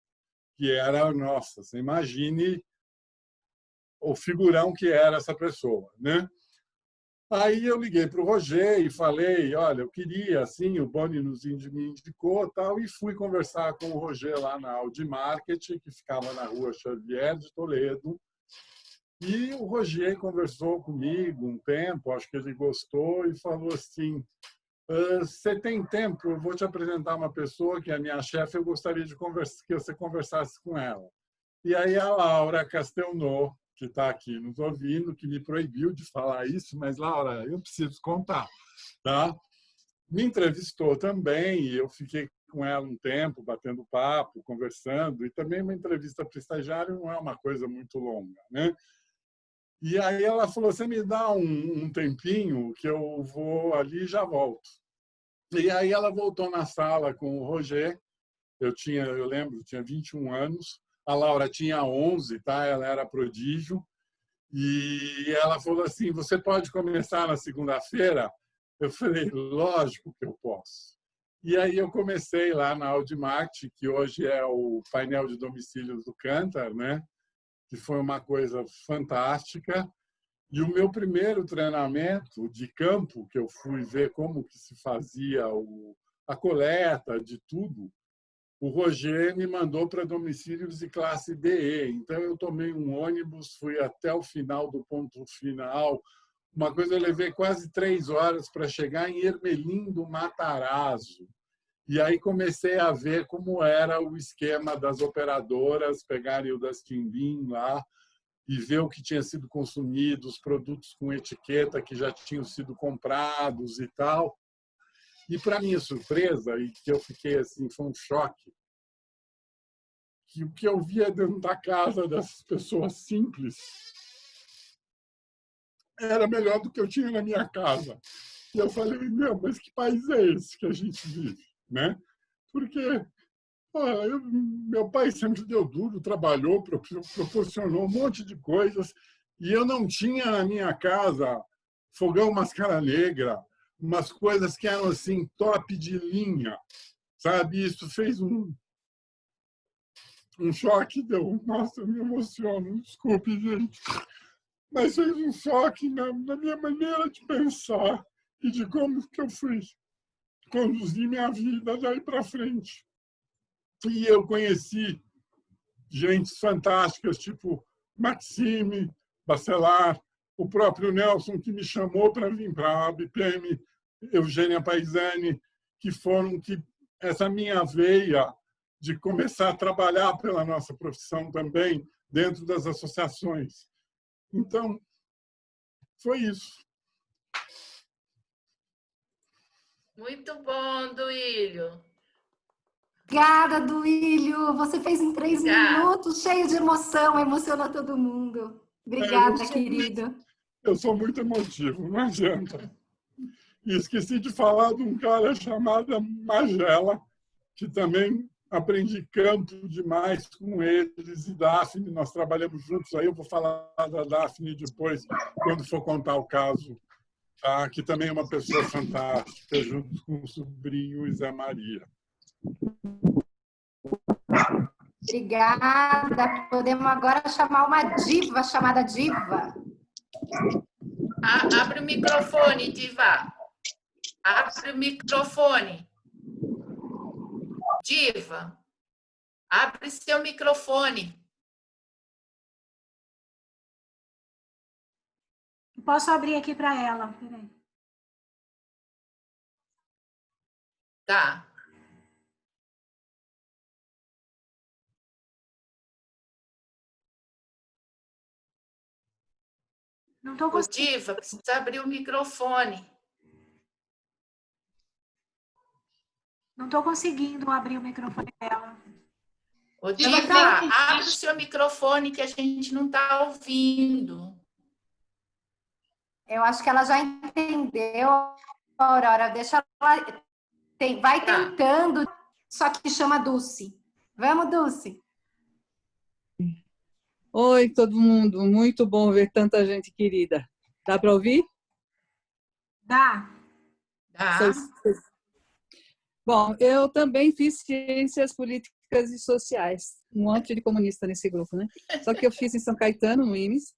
que era, nossa, você imagine o figurão que era essa pessoa, né? Aí eu liguei para o Roger e falei, olha, eu queria, assim, o Boni me indicou tal, e fui conversar com o Roger lá na Audi Marketing, que ficava na rua Xavier de Toledo. E o Roger conversou comigo um tempo, acho que ele gostou, e falou assim, você tem tempo? Eu vou te apresentar uma pessoa que é a minha chefe, eu gostaria de que você conversasse com ela. E aí a Laura Castelnau, que está aqui nos ouvindo, que me proibiu de falar isso, mas, Laura, eu preciso contar, tá? Me entrevistou também, e eu fiquei com ela um tempo, batendo papo, conversando, e também uma entrevista para estagiário não é uma coisa muito longa, né? E aí ela falou, você me dá um tempinho que eu vou ali e já volto. E aí ela voltou na sala com o Roger, eu lembro, tinha 21 anos, a Laura tinha 11, tá? Ela era prodígio. E ela falou assim, você pode começar na segunda-feira? Eu falei, lógico que eu posso. E aí eu comecei lá na Audimart, que hoje é o painel de domicílios do Kantar, né? Que foi uma coisa fantástica. E o meu primeiro treinamento de campo, que eu fui ver como que se fazia a coleta de tudo, o Roger me mandou para domicílios de classe DE. Então, eu tomei um ônibus, fui até o final do ponto final. Uma coisa, eu levei quase 3 horas para chegar em Ermelim do Matarazzo. E aí comecei a ver como era o esquema das operadoras pegarem o das Timbim lá e ver o que tinha sido consumido, os produtos com etiqueta que já tinham sido comprados e tal. E, para minha surpresa, e que eu fiquei assim, foi um choque, que o que eu via dentro da casa dessas pessoas simples era melhor do que eu tinha na minha casa. E eu falei, meu, mas que país é esse que a gente vive, né? Porque meu pai sempre deu duro, trabalhou, proporcionou um monte de coisas, e eu não tinha na minha casa fogão mascara negra, umas coisas que eram assim top de linha, sabe? Isso fez um choque, nossa, eu me emociono, desculpe, gente, mas fez um choque na minha maneira de pensar e de como que eu fui conduzir minha vida daí para frente. E eu conheci gente fantásticas, tipo Maxime Bacelar, o próprio Nelson, que me chamou para vir para a BPM, Eugênia Paisani, que foram essa minha veia de começar a trabalhar pela nossa profissão também dentro das associações. Então, foi isso. Muito bom, Duílio. Obrigada, Duílio. Você fez em 3 minutos, cheio de emoção, emocionou todo mundo. Obrigada, querido. Eu sou muito emotivo, não adianta. E esqueci de falar de um cara chamado Magela, que também aprendi campo demais com eles, e Daphne, nós trabalhamos juntos. Aí eu vou falar da Daphne depois, quando for contar o caso, tá? Que também é uma pessoa fantástica, junto com o sobrinho Zé Maria. Obrigada. Podemos agora chamar uma diva chamada Diva. Abre o microfone, Diva. Abre o microfone. Diva, abre seu microfone. Posso abrir aqui para ela. Peraí. Tá. Não estou Ô, conseguindo. Diva, precisa abrir o microfone. Não estou conseguindo abrir o microfone dela. Ô, Diva, abre o seu microfone que a gente não está ouvindo. Eu acho que ela já entendeu, Aurora. Deixa ela. Vai tentando, só que chama Dulce. Vamos, Dulce. Oi, todo mundo. Muito bom ver tanta gente querida. Dá para ouvir? Dá. Dá. Bom, eu também fiz ciências políticas e sociais. Um monte de comunista nesse grupo, né? Só que eu fiz em São Caetano, no IMES,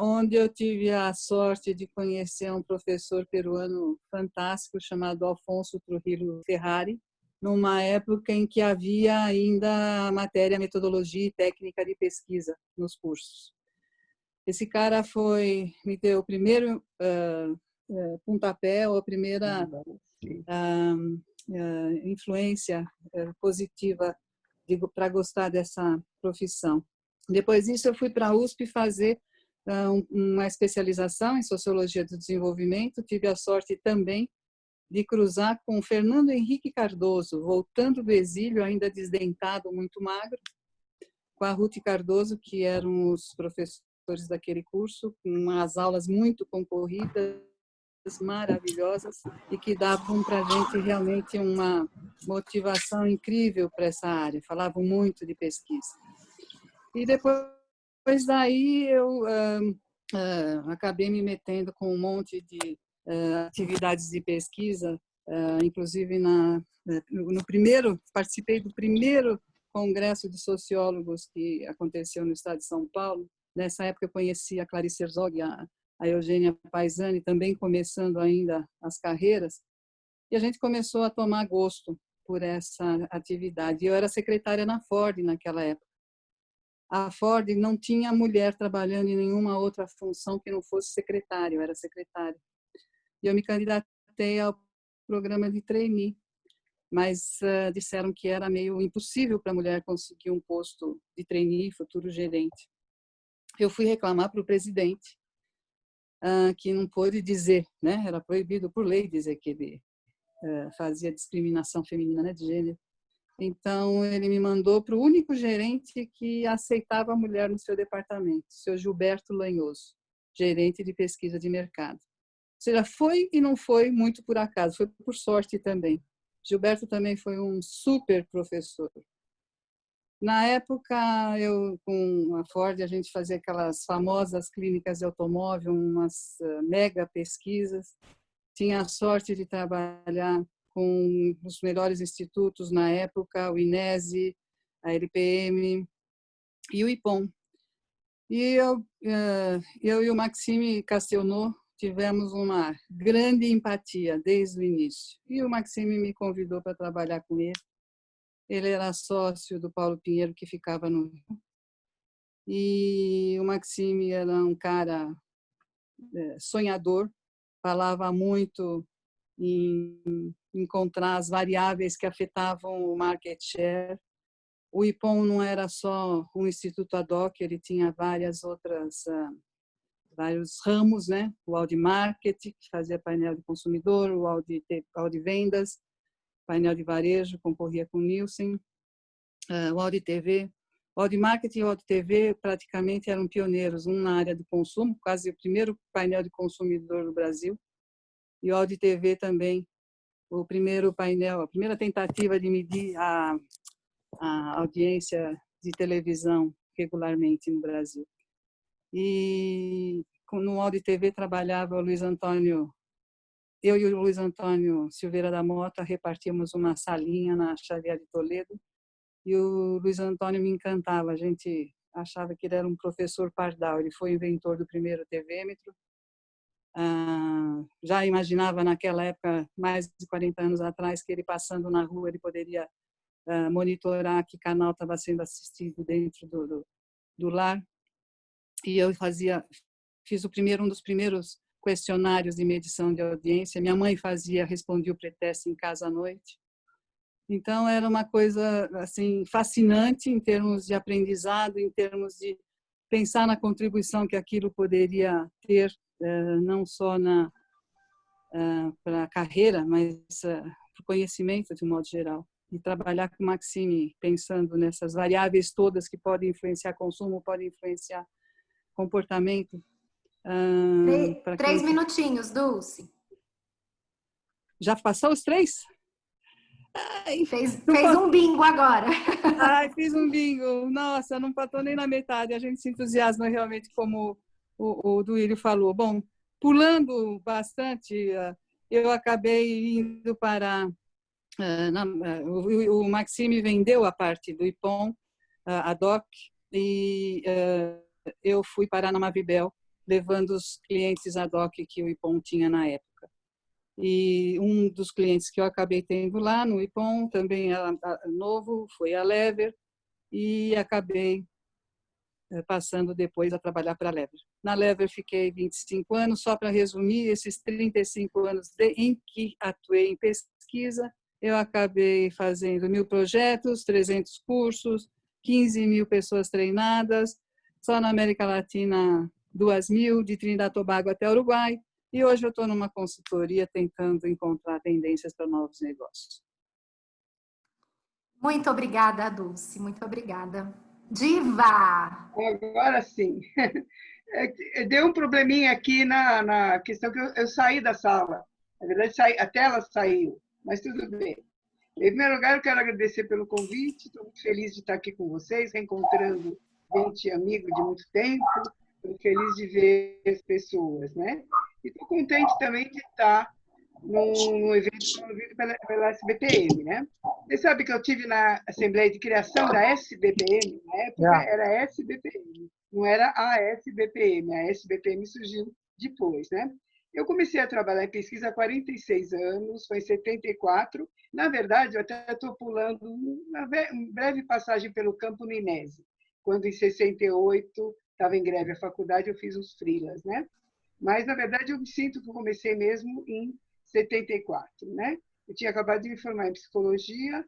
onde eu tive a sorte de conhecer um professor peruano fantástico chamado Alfonso Trujillo Ferrari, numa época em que havia ainda a matéria metodologia e técnica de pesquisa nos cursos. Esse cara me deu o primeiro pontapé, ou a primeira influência positiva para gostar dessa profissão. Depois disso, eu fui para a USP fazer uma especialização em Sociologia do Desenvolvimento. Tive a sorte também de cruzar com Fernando Henrique Cardoso, voltando do exílio, ainda desdentado, muito magro, com a Ruth Cardoso, que eram os professores daquele curso, com umas aulas muito concorridas, maravilhosas, e que davam para a gente realmente uma motivação incrível para essa área. Falavam muito de pesquisa. E depois daí eu acabei me metendo com um monte de atividades de pesquisa, inclusive participei do primeiro congresso de sociólogos que aconteceu no estado de São Paulo. Nessa época eu conheci a Clarice Herzog, a Eugênia Paisani, também começando ainda as carreiras, e a gente começou a tomar gosto por essa atividade. Eu era secretária na Ford naquela época. A Ford não tinha mulher trabalhando em nenhuma outra função que não fosse secretária, eu era secretária. E eu me candidatei ao programa de trainee, mas disseram que era meio impossível para a mulher conseguir um posto de trainee, futuro gerente. Eu fui reclamar para o presidente, que não pôde dizer, né? Era proibido por lei dizer que ele fazia discriminação feminina, né, de gênero. Então, ele me mandou para o único gerente que aceitava a mulher no seu departamento, o seu Gilberto Lanhoso, gerente de pesquisa de mercado. Ou seja, foi e não foi muito por acaso, foi por sorte também. Gilberto também foi um super professor. Na época, com a Ford, a gente fazia aquelas famosas clínicas de automóvel, umas mega pesquisas. Tinha a sorte de trabalhar com os melhores institutos na época, o INESE, a LPM e o IPOM. E eu e o Maxime Castelnau tivemos uma grande empatia desde o início. E o Maxime me convidou para trabalhar com ele. Ele era sócio do Paulo Pinheiro, que ficava no Rio. E o Maxime era um cara sonhador, falava muito em encontrar as variáveis que afetavam o market share. O IPOM não era só um instituto ad hoc, ele tinha vários ramos, né? O Audi Market, que fazia painel de consumidor, o Audi Vendas, painel de varejo, concorria com o Nielsen, o Audi TV. O Audi Market e o Audi TV praticamente eram pioneiros, um na área do consumo, quase o primeiro painel de consumidor do Brasil, e o Audi TV também, o primeiro painel, a primeira tentativa de medir a audiência de televisão regularmente no Brasil. E no Audi TV trabalhava o Luiz Antônio, eu e o Luiz Antônio Silveira da Mota repartíamos uma salinha na Xavier de Toledo, e o Luiz Antônio me encantava, a gente achava que ele era um professor pardal, ele foi inventor do primeiro TV-metro, já imaginava naquela época, mais de 40 anos atrás, que ele passando na rua ele poderia monitorar que canal estava sendo assistido dentro do lar. E eu fiz um dos primeiros questionários de medição de audiência. Minha mãe respondia o pré-teste em casa à noite. Então era uma coisa assim fascinante em termos de aprendizado, em termos de pensar na contribuição que aquilo poderia ter, não só para a carreira, mas para o conhecimento de um modo geral. E trabalhar com Maxime pensando nessas variáveis todas que podem influenciar consumo, podem influenciar comportamento. 3 minutinhos, Dulce. Já passou os 3? Fez um bingo agora. Ai, fiz um bingo. Nossa, não passou nem na metade. A gente se entusiasma realmente, como o Duílio falou. Bom, pulando bastante, eu acabei indo para... o Maxime vendeu a parte do IPOM, a DOC, e eu fui parar na Mavibel, levando os clientes ad hoc que o IPOM tinha na época. E um dos clientes que eu acabei tendo lá no IPOM, também novo, foi a Lever, e acabei passando depois a trabalhar para a Lever. Na Lever fiquei 25 anos, só para resumir, esses 35 anos em que atuei em pesquisa, eu acabei fazendo 1.000 projetos, 300 cursos, 15.000 pessoas treinadas, só na América Latina 2.000, de Trinidad e Tobago até Uruguai, e hoje eu estou numa consultoria tentando encontrar tendências para novos negócios. Muito obrigada, Dulce, muito obrigada. Diva! Agora sim. Deu um probleminha aqui na questão que eu saí da sala. Na verdade, a tela saiu, mas tudo bem. Em primeiro lugar, eu quero agradecer pelo convite. Estou muito feliz de estar aqui com vocês, reencontrando gente amigo de muito tempo. Estou feliz de ver as pessoas, né? E estou contente também de estar num evento promovido pela SBPM, né? Você sabe que eu tive na Assembleia de Criação da SBPM, na época era SBPM, não era a SBPM, a SBPM surgiu depois, né? Eu comecei a trabalhar em pesquisa há 46 anos, foi em 74. Na verdade, eu até estou pulando uma breve passagem pelo campo no INESE, quando em 68 estava em greve a faculdade, eu fiz uns freelas, né? Mas, na verdade, eu me sinto que eu comecei mesmo em 74, né? Eu tinha acabado de me formar em psicologia.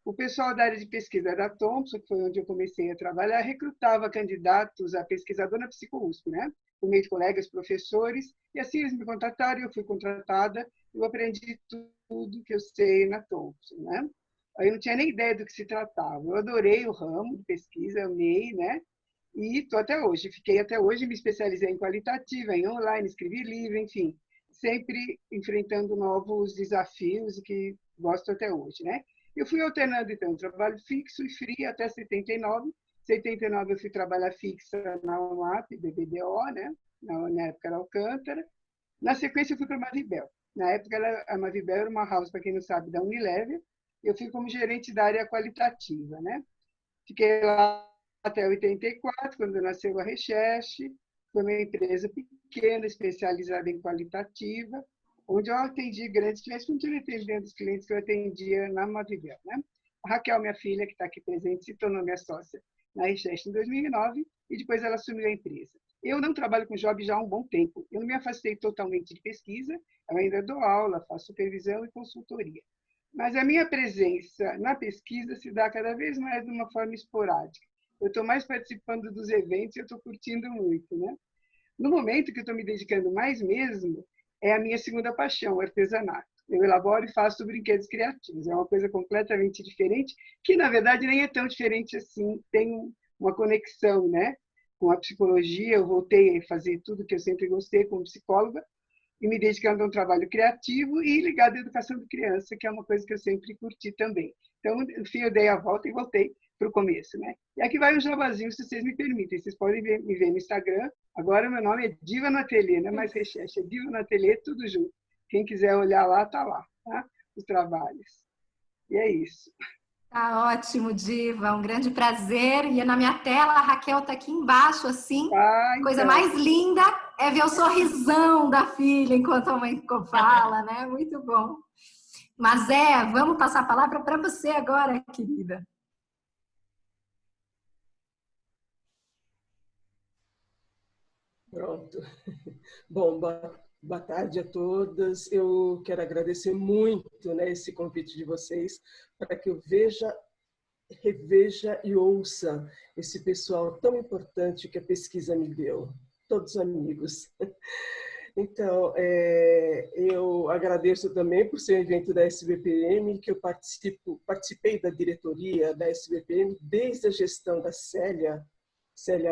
O pessoal da área de pesquisa da Thompson, que foi onde eu comecei a trabalhar, recrutava candidatos a pesquisador na PsicoUSP, né? Por meio de colegas, professores, e assim eles me contrataram, eu fui contratada, eu aprendi tudo que eu sei na Thompson, né? Eu não tinha nem ideia do que se tratava. Eu adorei o ramo de pesquisa, amei, né? E estou até hoje, fiquei até hoje, me especializei em qualitativa, em online, escrevi livro, enfim, sempre enfrentando novos desafios que gosto até hoje, né? Eu fui alternando, então, trabalho fixo e free até 79. Em 79 eu fui trabalhar fixa na UMAP, BBDO, né? Na época era Alcântara. Na sequência eu fui para a Mavibel. Na época a Mavibel era uma house, para quem não sabe, da Unilever. Eu fui como gerente da área qualitativa, né? Fiquei lá até 84, quando nasceu a Recherche. Foi uma empresa pequena, especializada em qualitativa, onde eu atendi grandes clientes, continuei atendendo os clientes que eu atendia na Mavibel, né? A Raquel, minha filha, que está aqui presente, se tornou minha sócia na Recherche em 2009 e depois ela assumiu a empresa. Eu não trabalho com job já há um bom tempo. Eu não me afastei totalmente de pesquisa, eu ainda dou aula, faço supervisão e consultoria. Mas a minha presença na pesquisa se dá cada vez mais de uma forma esporádica. Eu estou mais participando dos eventos e eu estou curtindo muito, né? No momento que eu estou me dedicando mais mesmo, é a minha segunda paixão, o artesanato. Eu elaboro e faço brinquedos criativos. É uma coisa completamente diferente, que, na verdade, nem é tão diferente assim. Tem uma conexão, né, com a psicologia. Eu voltei a fazer tudo que eu sempre gostei como psicóloga e me dedicando a um trabalho criativo e ligado à educação de criança, que é uma coisa que eu sempre curti também. Então, enfim, eu dei a volta e voltei para o começo, né? E aqui vai um jabazinho, se vocês me permitem. Vocês podem me ver no Instagram. Agora, meu nome é Diva no Ateliê, não é mais Recherche, é Diva no Ateliê, tudo junto. Quem quiser olhar lá, tá lá, tá? Os trabalhos. E é isso. Tá ótimo, Diva. Um grande prazer. E na minha tela, a Raquel tá aqui embaixo, assim. Então. Coisa mais linda. É ver o sorrisão da filha enquanto a mãe fala, né? Muito bom. Mas vamos passar a palavra para você agora, querida. Pronto. Bom, boa tarde a todas. Eu quero agradecer muito, né, esse convite de vocês para que eu veja, reveja e ouça esse pessoal tão importante que a pesquisa me deu. Todos amigos. Então, eu agradeço também por ser um evento da SBPM, que eu participei da diretoria da SBPM desde a gestão da Célia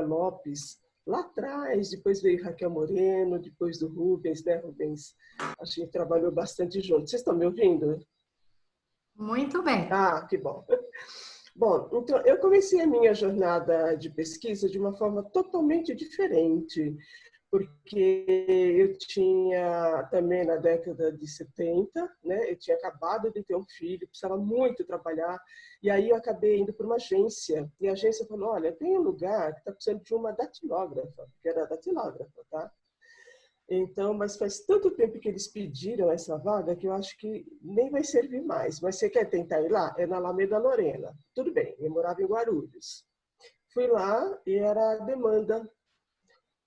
Lopes, lá atrás, depois veio Raquel Moreno, depois do Rubens, né, Rubens? A gente trabalhou bastante junto. Vocês estão me ouvindo? Muito bem. Ah, que bom. Bom, então, eu comecei a minha jornada de pesquisa de uma forma totalmente diferente, porque eu tinha também na década de 70, né, eu tinha acabado de ter um filho, precisava muito trabalhar, e aí eu acabei indo para uma agência, e a agência falou, olha, tem um lugar que está precisando de uma datilógrafa, que era datilógrafa, tá? Então, mas faz tanto tempo que eles pediram essa vaga que eu acho que nem vai servir mais. Mas você quer tentar ir lá? É na Alameda Lorena. Tudo bem, eu morava em Guarulhos. Fui lá e era a demanda.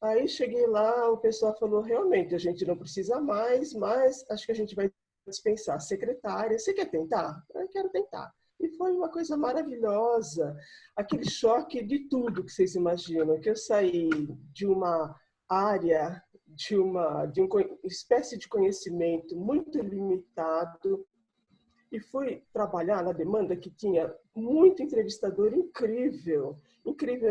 Aí cheguei lá, o pessoal falou, realmente, a gente não precisa mais, mas acho que a gente vai dispensar a secretária. Você quer tentar? Eu quero tentar. E foi uma coisa maravilhosa. Aquele choque de tudo que vocês imaginam, que eu saí de uma área, de uma espécie de conhecimento muito limitado e fui trabalhar na demanda que tinha muito entrevistador incrível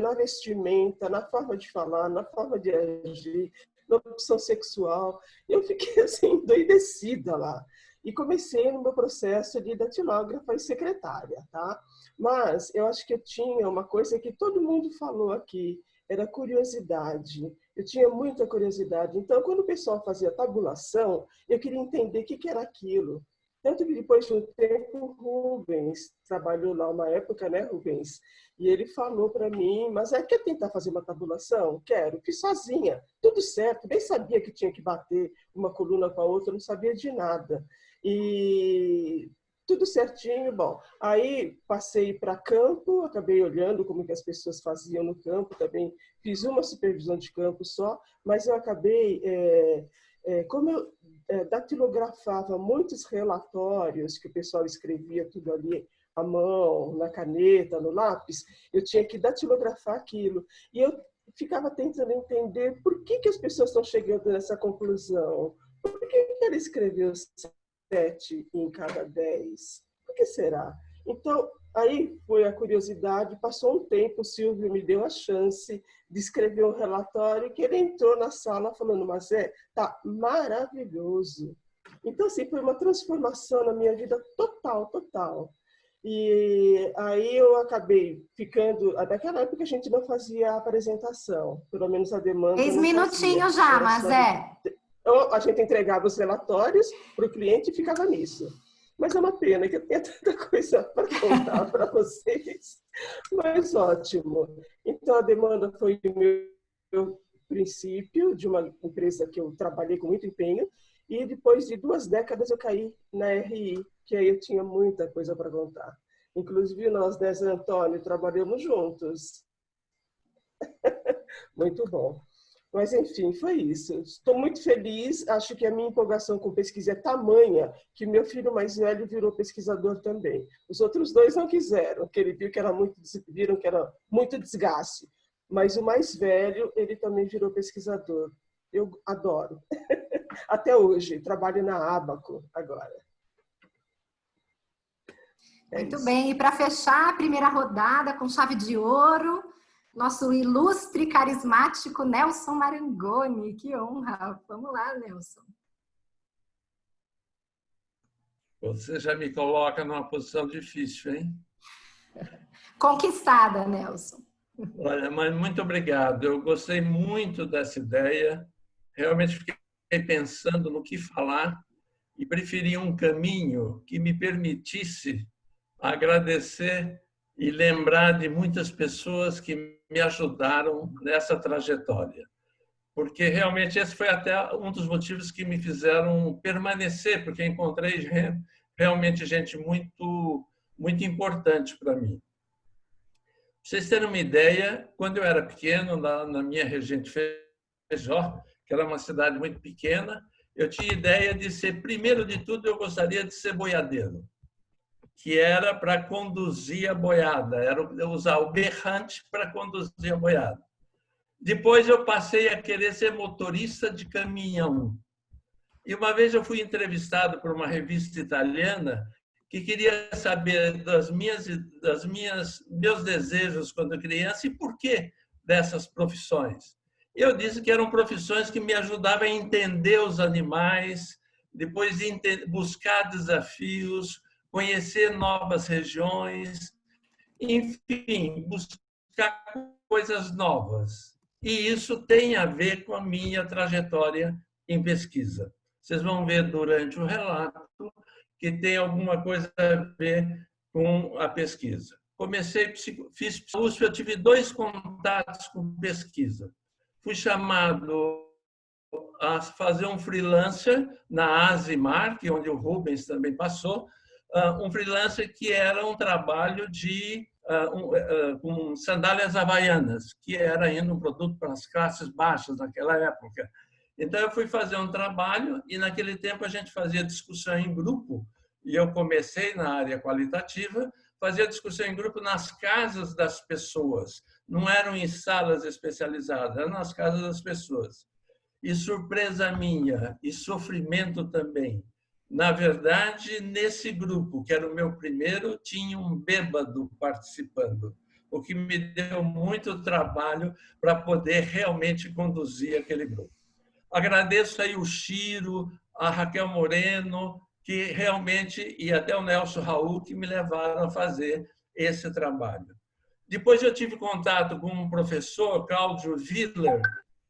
na vestimenta, na forma de falar, na forma de agir, na opção sexual. Eu fiquei assim, endoidecida lá. E comecei no meu processo de datilógrafa e secretária, tá? Mas eu acho que eu tinha uma coisa que todo mundo falou aqui, era curiosidade. Eu tinha muita curiosidade. Então, quando o pessoal fazia tabulação, eu queria entender o que era aquilo. Tanto que depois de um tempo, o Rubens trabalhou lá uma época, né, Rubens? E ele falou para mim, mas quer tentar fazer uma tabulação? Quero. Fiz sozinha. Tudo certo. Nem sabia que tinha que bater uma coluna com a outra, não sabia de nada. E tudo certinho, bom. Aí passei para campo, acabei olhando como que as pessoas faziam no campo também. Fiz uma supervisão de campo só, mas eu acabei, como eu datilografava muitos relatórios que o pessoal escrevia tudo ali à mão, na caneta, no lápis, eu tinha que datilografar aquilo. E eu ficava tentando entender por que as pessoas estão chegando nessa conclusão. Por que ela escreveu 7 em cada 10. Por que será? Então, aí foi a curiosidade, passou um tempo, o Silvio me deu a chance de escrever um relatório que ele entrou na sala falando, mas tá maravilhoso. Então, assim, foi uma transformação na minha vida total. E aí eu acabei ficando... Naquela época a gente não fazia apresentação, pelo menos a demanda... 10 minutinhos já, mas a gente entregava os relatórios para o cliente e ficava nisso. Mas é uma pena que eu tenho tanta coisa para contar para vocês. Mas ótimo. Então, a demanda foi o meu princípio de uma empresa que eu trabalhei com muito empenho. E depois de 2 décadas eu caí na RI, que aí eu tinha muita coisa para contar. Inclusive, nós, né, Zé Antônio, trabalhamos juntos. Muito bom. Mas, enfim, foi isso. Estou muito feliz. Acho que a minha empolgação com pesquisa é tamanha que meu filho mais velho virou pesquisador também. Os outros 2 não quiseram, porque ele viram que era muito desgaste. Mas o mais velho, ele também virou pesquisador. Eu adoro. Até hoje. Trabalho na Abaco agora. Muito bem. E para fechar a primeira rodada com chave de ouro... Nosso ilustre, carismático Nelson Marangoni. Que honra! Vamos lá, Nelson. Você já me coloca numa posição difícil, hein? Conquistada, Nelson. Olha, mas muito obrigado. Eu gostei muito dessa ideia. Realmente fiquei pensando no que falar e preferi um caminho que me permitisse agradecer e lembrar de muitas pessoas que me ajudaram nessa trajetória. porque realmente esse foi até um dos motivos que me fizeram permanecer, porque encontrei realmente gente muito importante para mim. Para vocês terem uma ideia, quando eu era pequeno, na minha região de Feijó, que era uma cidade muito pequena, eu tinha ideia de ser, primeiro de tudo, eu gostaria de ser boiadeiro, que era para conduzir a boiada, era usar o berrante para conduzir a boiada. Depois eu passei a querer ser motorista de caminhão. E uma vez eu fui entrevistado por uma revista italiana que queria saber meus desejos quando criança e por que dessas profissões. Eu disse que eram profissões que me ajudavam a entender os animais, depois de buscar desafios, conhecer novas regiões, enfim, buscar coisas novas. E isso tem a ver com a minha trajetória em pesquisa. Vocês vão ver durante o relato que tem alguma coisa a ver com a pesquisa. Fiz USP, eu tive 2 contatos com pesquisa. Fui chamado a fazer um freelancer na Asimar, que é onde o Rubens também passou, um freelancer que era um trabalho com sandálias havaianas, que era ainda um produto para as classes baixas naquela época. Então, eu fui fazer um trabalho e, naquele tempo, a gente fazia discussão em grupo, e eu comecei na área qualitativa, fazia discussão em grupo nas casas das pessoas, não eram em salas especializadas, eram nas casas das pessoas. E surpresa minha, e sofrimento também. Na verdade, nesse grupo, que era o meu primeiro, tinha um bêbado participando, o que me deu muito trabalho para poder realmente conduzir aquele grupo. Agradeço aí o Chiro, a Raquel Moreno, que realmente, e até o Nelson Raul, que me levaram a fazer esse trabalho. Depois eu tive contato com um professor, Cláudio Willer,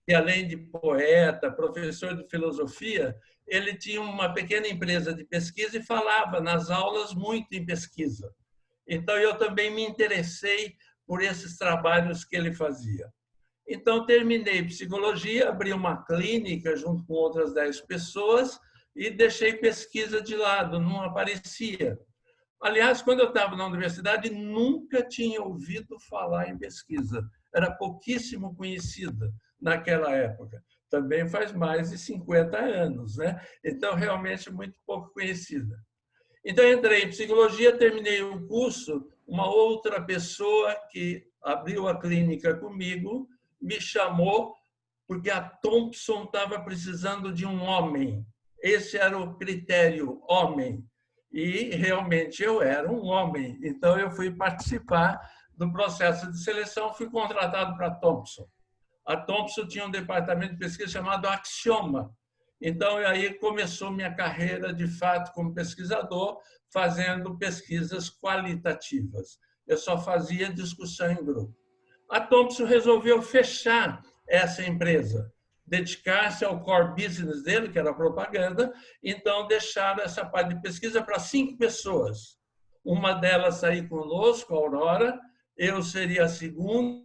que além de poeta, professor de filosofia, ele tinha uma pequena empresa de pesquisa e falava nas aulas muito em pesquisa. Então, eu também me interessei por esses trabalhos que ele fazia. Então, terminei psicologia, abri uma clínica junto com outras 10 pessoas e deixei pesquisa de lado, não aparecia. Aliás, quando eu estava na universidade, nunca tinha ouvido falar em pesquisa. Era pouquíssimo conhecida naquela época. Também faz mais de 50 anos, né? Então, realmente, muito pouco conhecida. Então, entrei em psicologia, terminei o curso, uma outra pessoa que abriu a clínica comigo me chamou porque a Thompson estava precisando de um homem. Esse era o critério, homem. E, realmente, eu era um homem. Então, eu fui participar do processo de seleção, fui contratado para a Thompson. A Thompson tinha um departamento de pesquisa chamado Axioma. Então, aí começou minha carreira, de fato, como pesquisador, fazendo pesquisas qualitativas. Eu só fazia discussão em grupo. A Thompson resolveu fechar essa empresa, dedicar-se ao core business dele, que era a propaganda, então deixaram essa parte de pesquisa para 5 pessoas. Uma delas saiu conosco, a Aurora, eu seria a segunda,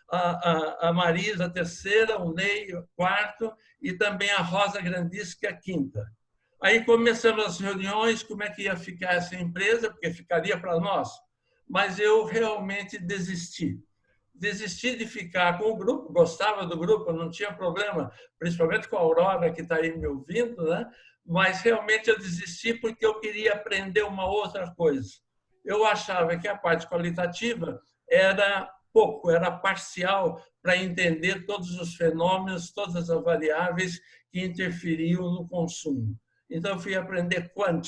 a Marisa a terceira, o Ney a quarta e também a Rosa Grandisca a quinta. Aí começamos as reuniões, como é que ia ficar essa empresa, porque ficaria para nós. Mas eu realmente desisti. Desisti de ficar com o grupo, gostava do grupo, não tinha problema, principalmente com a Aurora, que está aí me ouvindo, né? Mas realmente eu desisti porque eu queria aprender uma outra coisa. Eu achava que a parte qualitativa era pouco, era parcial para entender todos os fenômenos, todas as variáveis que interferiam no consumo. Então, eu fui aprender Quant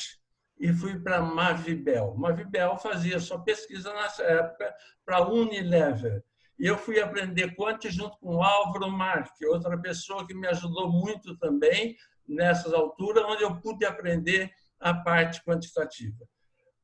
e fui para Mavibel. Mavibel fazia só pesquisa nessa época para Unilever. E eu fui aprender Quant junto com o Álvaro Marque, outra pessoa que me ajudou muito também nessas alturas, onde eu pude aprender a parte quantitativa.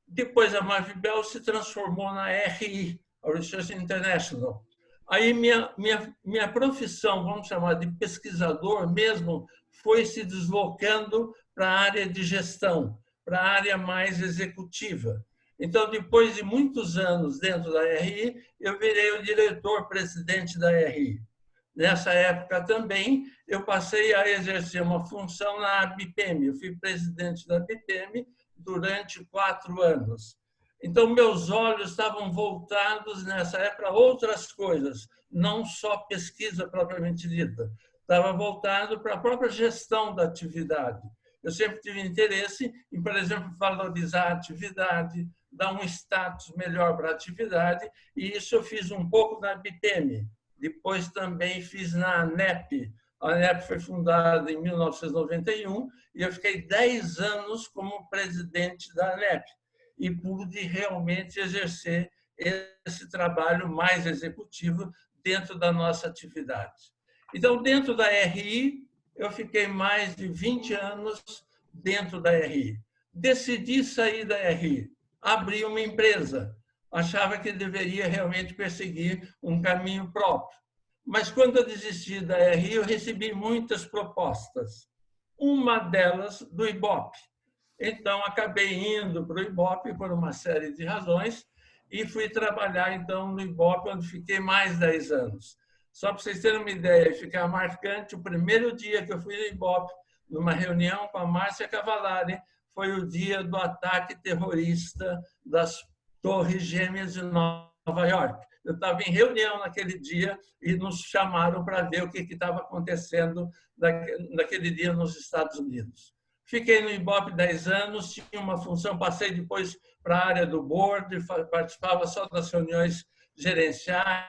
Depois, a Mavibel se transformou na RI, a Research International. Aí, minha profissão, vamos chamar de pesquisador mesmo, foi se deslocando para a área de gestão, para a área mais executiva. Então, depois de muitos anos dentro da RI, eu virei o diretor-presidente da RI. Nessa época também, eu passei a exercer uma função na ABPM. Eu fui presidente da ABPM durante 4 anos. Então, meus olhos estavam voltados nessa época para outras coisas, não só pesquisa propriamente dita. Estava voltado para a própria gestão da atividade. Eu sempre tive interesse em, por exemplo, valorizar a atividade, dar um status melhor para a atividade, e isso eu fiz um pouco na ABPM. Depois também fiz na ANEP. A ANEP foi fundada em 1991 e eu fiquei 10 anos como presidente da ANEP e pude realmente exercer esse trabalho mais executivo dentro da nossa atividade. Então, dentro da RI, eu fiquei mais de 20 anos dentro da RI. Decidi sair da RI, abri uma empresa. Achava que deveria realmente perseguir um caminho próprio. Mas, quando eu desisti da RI, eu recebi muitas propostas. Uma delas do IBOP. Então, acabei indo para o IBOP por uma série de razões e fui trabalhar, então, no IBOP, onde fiquei mais 10 anos. Só para vocês terem uma ideia e ficar marcante, o primeiro dia que eu fui no IBOP, numa reunião com a Márcia Cavallari, foi o dia do ataque terrorista das Torres Gêmeas de Nova York. Eu estava em reunião naquele dia e nos chamaram para ver o que estava acontecendo naquele dia nos Estados Unidos. Fiquei no IBOP 10 anos, tinha uma função, passei depois para a área do board, participava só das reuniões gerenciais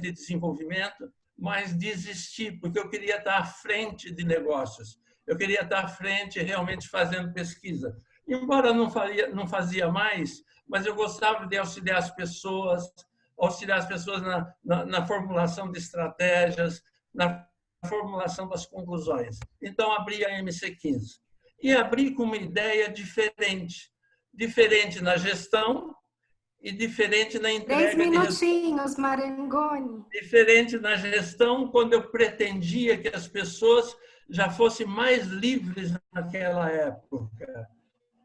de desenvolvimento, mas desisti, porque eu queria estar à frente de negócios. Eu queria estar à frente realmente fazendo pesquisa. Embora não fazia mais, mas eu gostava de auxiliar as pessoas na formulação de estratégias, na formulação das conclusões. Então, abri a MC15. E abri com uma ideia diferente. Diferente na gestão e diferente na entrega. 10 minutinhos, Marangoni. Diferente na gestão, quando eu pretendia que as pessoas já fossem mais livres naquela época.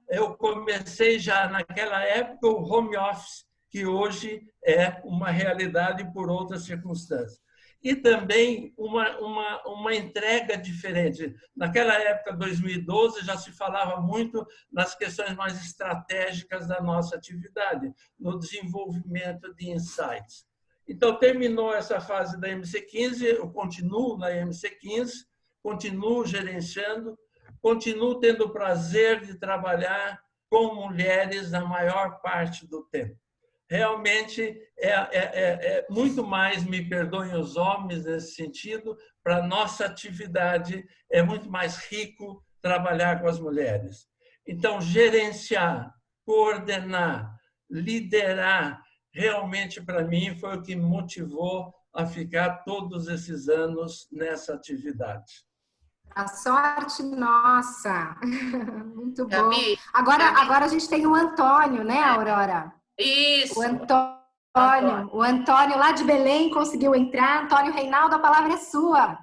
Eu comecei já naquela época o home office, que hoje é uma realidade por outras circunstâncias. E também uma entrega diferente. Naquela época, 2012, já se falava muito nas questões mais estratégicas da nossa atividade, no desenvolvimento de insights. Então, terminou essa fase da MC15, eu continuo na MC15, continuo gerenciando, continuo tendo o prazer de trabalhar com mulheres na maior parte do tempo. Realmente é muito mais, me perdoem os homens nesse sentido, para a nossa atividade é muito mais rico trabalhar com as mulheres. Então, gerenciar, coordenar, liderar, realmente para mim foi o que me motivou a ficar todos esses anos nessa atividade. A sorte nossa! Muito bom. Gabi, Agora a gente tem o Antônio, né, Aurora? Isso. O Antônio lá de Belém conseguiu entrar. Antônio Reinaldo, a palavra é sua.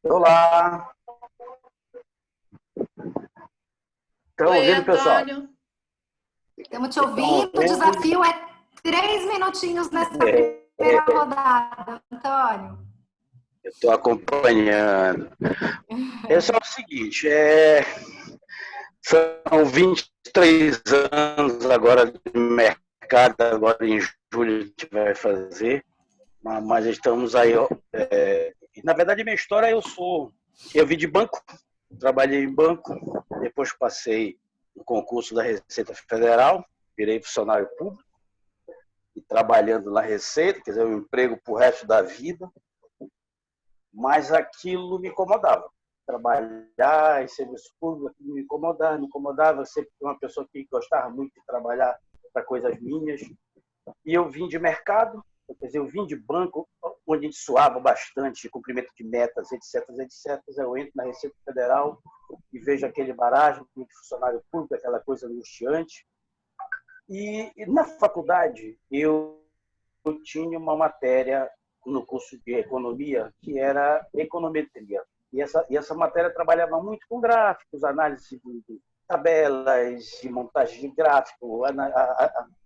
Olá. Estão ouvindo, pessoal? Estamos te ouvindo. O desafio é 3 minutinhos nessa primeira rodada, Antônio. Eu estou acompanhando. É só o seguinte, são 23 anos agora de mercado, agora em julho a gente vai fazer, mas estamos aí. Na verdade, minha história, eu vim de banco, trabalhei em banco, depois passei no concurso da Receita Federal, virei funcionário público, e trabalhando na Receita, quer dizer, um emprego para o resto da vida, mas aquilo me incomodava. Trabalhar em serviço público me incomodava. Eu sempre fui uma pessoa que gostava muito de trabalhar para coisas minhas. E eu vim de mercado, quer dizer, eu vim de banco, onde a gente suava bastante, de cumprimento de metas, etc. Eu entro na Receita Federal e vejo aquele marasmo de funcionário público, aquela coisa angustiante. E na faculdade, eu tinha uma matéria no curso de economia que era econometria. E essa matéria trabalhava muito com gráficos, análise de tabelas, de montagem de gráfico,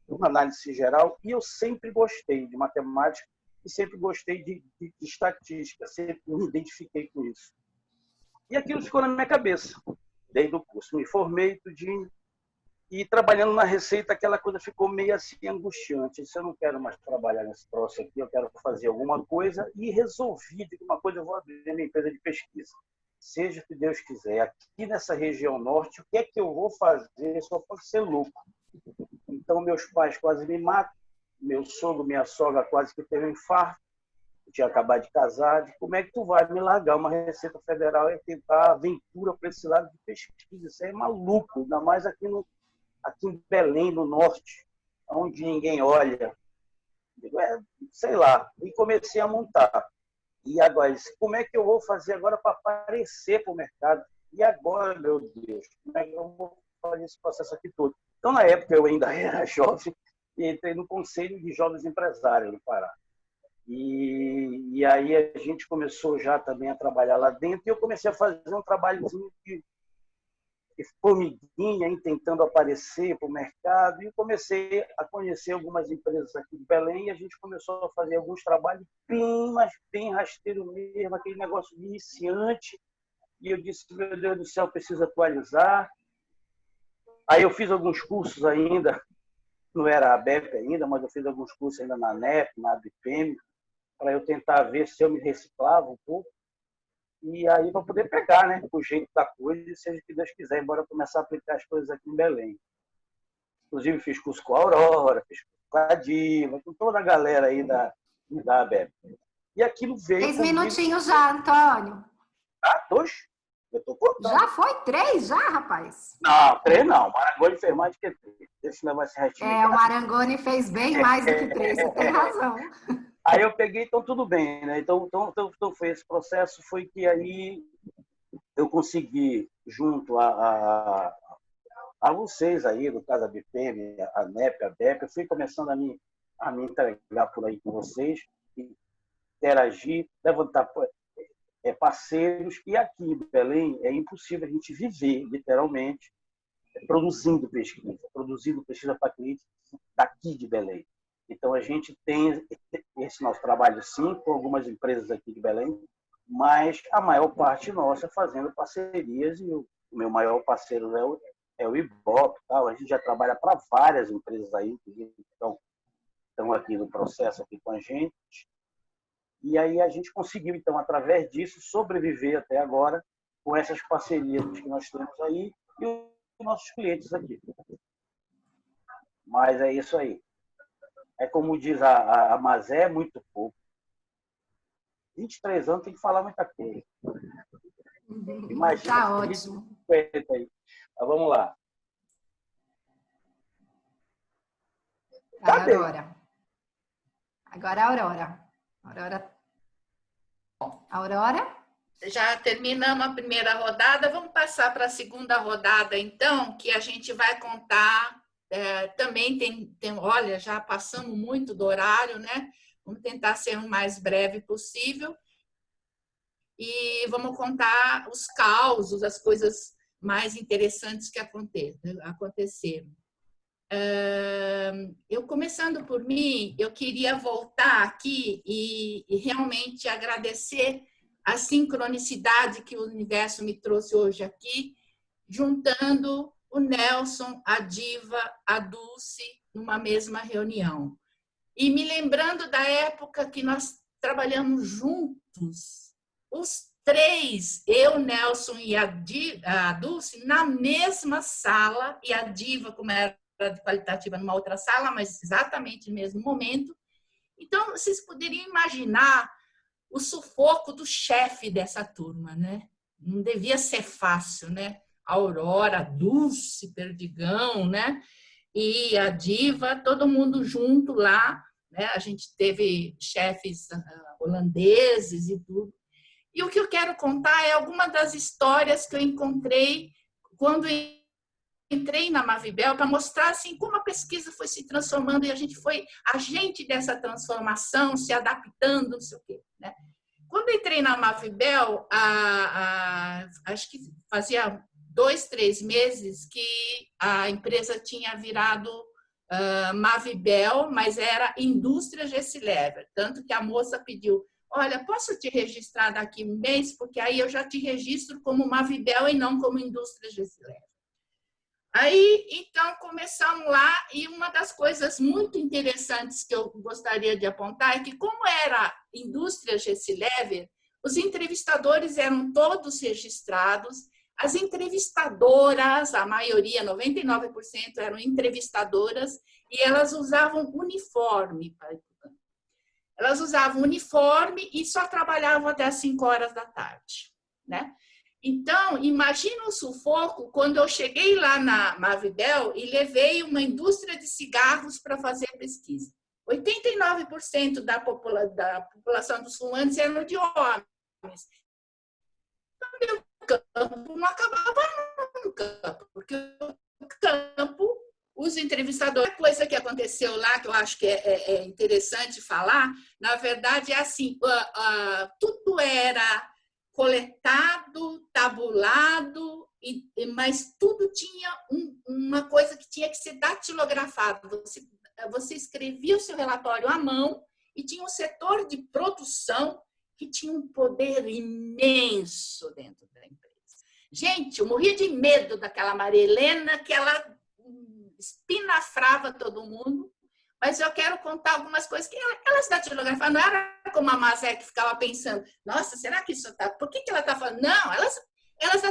uma análise geral, e eu sempre gostei de matemática e sempre gostei de estatística, sempre me identifiquei com isso. E aquilo ficou na minha cabeça, desde o curso. Me formei tudinho, e trabalhando na Receita, aquela coisa ficou meio assim angustiante. Se eu não quero mais trabalhar nesse troço aqui, eu quero fazer alguma coisa, e resolvi de uma coisa, eu vou abrir minha empresa de pesquisa. Seja o que Deus quiser. Aqui nessa região norte, o que é que eu vou fazer? Só pode ser lucro. Então, meus pais quase me matam, meu sogro, minha sogra quase que teve um infarto, eu tinha acabado de casar, como é que tu vai me largar uma Receita Federal e tentar aventura para esse lado de pesquisa? Isso é maluco, ainda mais aqui em Belém, no norte, onde ninguém olha. Sei lá, e comecei a montar. E agora, como é que eu vou fazer agora para aparecer para o mercado? E agora, meu Deus, como é que eu vou fazer esse processo aqui todo? Então, na época, eu ainda era jovem e entrei no Conselho de Jovens Empresários no Pará. E aí a gente começou já também a trabalhar lá dentro, e eu comecei a fazer um trabalhozinho de formiguinha, tentando aparecer para o mercado, e comecei a conhecer algumas empresas aqui de Belém, e a gente começou a fazer alguns trabalhos mas bem rasteiro mesmo, aquele negócio de iniciante, e eu disse, meu Deus do céu, preciso atualizar. Aí eu fiz alguns cursos ainda, não era a ABEP ainda, mas eu fiz alguns cursos ainda na NEP, na ABPM, para eu tentar ver se eu me reciclava um pouco, e aí para poder pegar, né, o jeito da coisa, e seja o que Deus quiser, embora começar a aplicar as coisas aqui em Belém. Inclusive fiz curso com a Aurora, fiz curso com a Diva, com toda a galera aí da ABEP. E aquilo veio 3 minutinhos já, Antônio. Ah, 2? Eu tô cortando. Já foi 3 já, rapaz? Não, 3 não. Marangoni fez mais do que 3. Deixa eu levar esse restinho. O Marangoni fez bem mais do que 3, você tem razão. Aí eu peguei, então tudo bem, né? Então foi esse processo, foi que aí eu consegui, junto a vocês aí, no caso a BPM, a NEP, a BEP, eu fui começando a me entregar por aí com vocês, interagir, levantar parceiros, e aqui em Belém é impossível a gente viver, literalmente, produzindo pesquisa para clientes daqui de Belém. Então, a gente tem esse nosso trabalho, sim, com algumas empresas aqui de Belém, mas a maior parte nossa fazendo parcerias, e o meu maior parceiro é o Ibope. Tal. A gente já trabalha para várias empresas aí, que estão aqui no processo aqui com a gente. E aí a gente conseguiu, então, através disso, sobreviver até agora com essas parcerias que nós temos aí e os nossos clientes aqui. Mas é isso aí. É como diz a Mazé, é muito pouco. 23 anos tem que falar muita coisa. Imagina. Tá ótimo. Aí. Mas vamos lá. Aurora. Agora a Aurora. Aurora? Já terminamos a primeira rodada, vamos passar para a segunda rodada, então, que a gente vai contar. Também olha, já passamos muito do horário, né? Vamos tentar ser o mais breve possível. E vamos contar os causos, as coisas mais interessantes que aconteceram. Eu, começando por mim, eu queria voltar aqui e realmente agradecer a sincronicidade que o universo me trouxe hoje aqui, juntando o Nelson, a Diva, a Dulce, numa mesma reunião. E me lembrando da época que nós trabalhamos juntos, os 3, eu, Nelson e a Dulce, na mesma sala, e a Diva, como era de qualitativa, numa outra sala, mas exatamente no mesmo momento. Então, vocês poderiam imaginar o sufoco do chefe dessa turma, né? Não devia ser fácil, né? A Aurora, a Dulce, Perdigão, né? E a Diva, todo mundo junto lá, né? A gente teve chefes holandeses e tudo. E o que eu quero contar é alguma das histórias que eu encontrei quando entrei na Mavibel, para mostrar assim como a pesquisa foi se transformando e a gente foi agente dessa transformação, se adaptando, não sei o quê, né? Quando entrei na Mavibel, acho que fazia 2, 3 meses que a empresa tinha virado Mavibel, mas era Indústria Gessilever. Tanto que a moça pediu, olha, posso te registrar daqui um mês? Porque aí eu já te registro como Mavibel e não como Indústria Gessilever. Aí, então, começamos lá, e uma das coisas muito interessantes que eu gostaria de apontar é que, como era Indústria Gessilever, os entrevistadores eram todos registrados, as entrevistadoras, a maioria, 99%, eram entrevistadoras, e elas usavam uniforme. Elas usavam uniforme e só trabalhavam até as 5 horas da tarde, né? Então, imagina o sufoco quando eu cheguei lá na Mavibel e levei uma indústria de cigarros para fazer pesquisa. 89% da população dos fumantes eram de homens. Então, meu campo não acabava nunca, porque o campo, os entrevistadores, a coisa que aconteceu lá, que eu acho que é interessante falar, na verdade é assim, tudo era coletado, tabulado, mas tudo tinha uma coisa que tinha que ser datilografado. Você escrevia o seu relatório à mão e tinha um setor de produção que tinha um poder imenso dentro da empresa. Gente, eu morria de medo daquela Maria Helena, que ela espinafrava todo mundo, mas eu quero contar algumas coisas que elas datilografavam. Não era como a Mazé, que ficava pensando, nossa, será que isso está... Por que ela está falando? Não, elas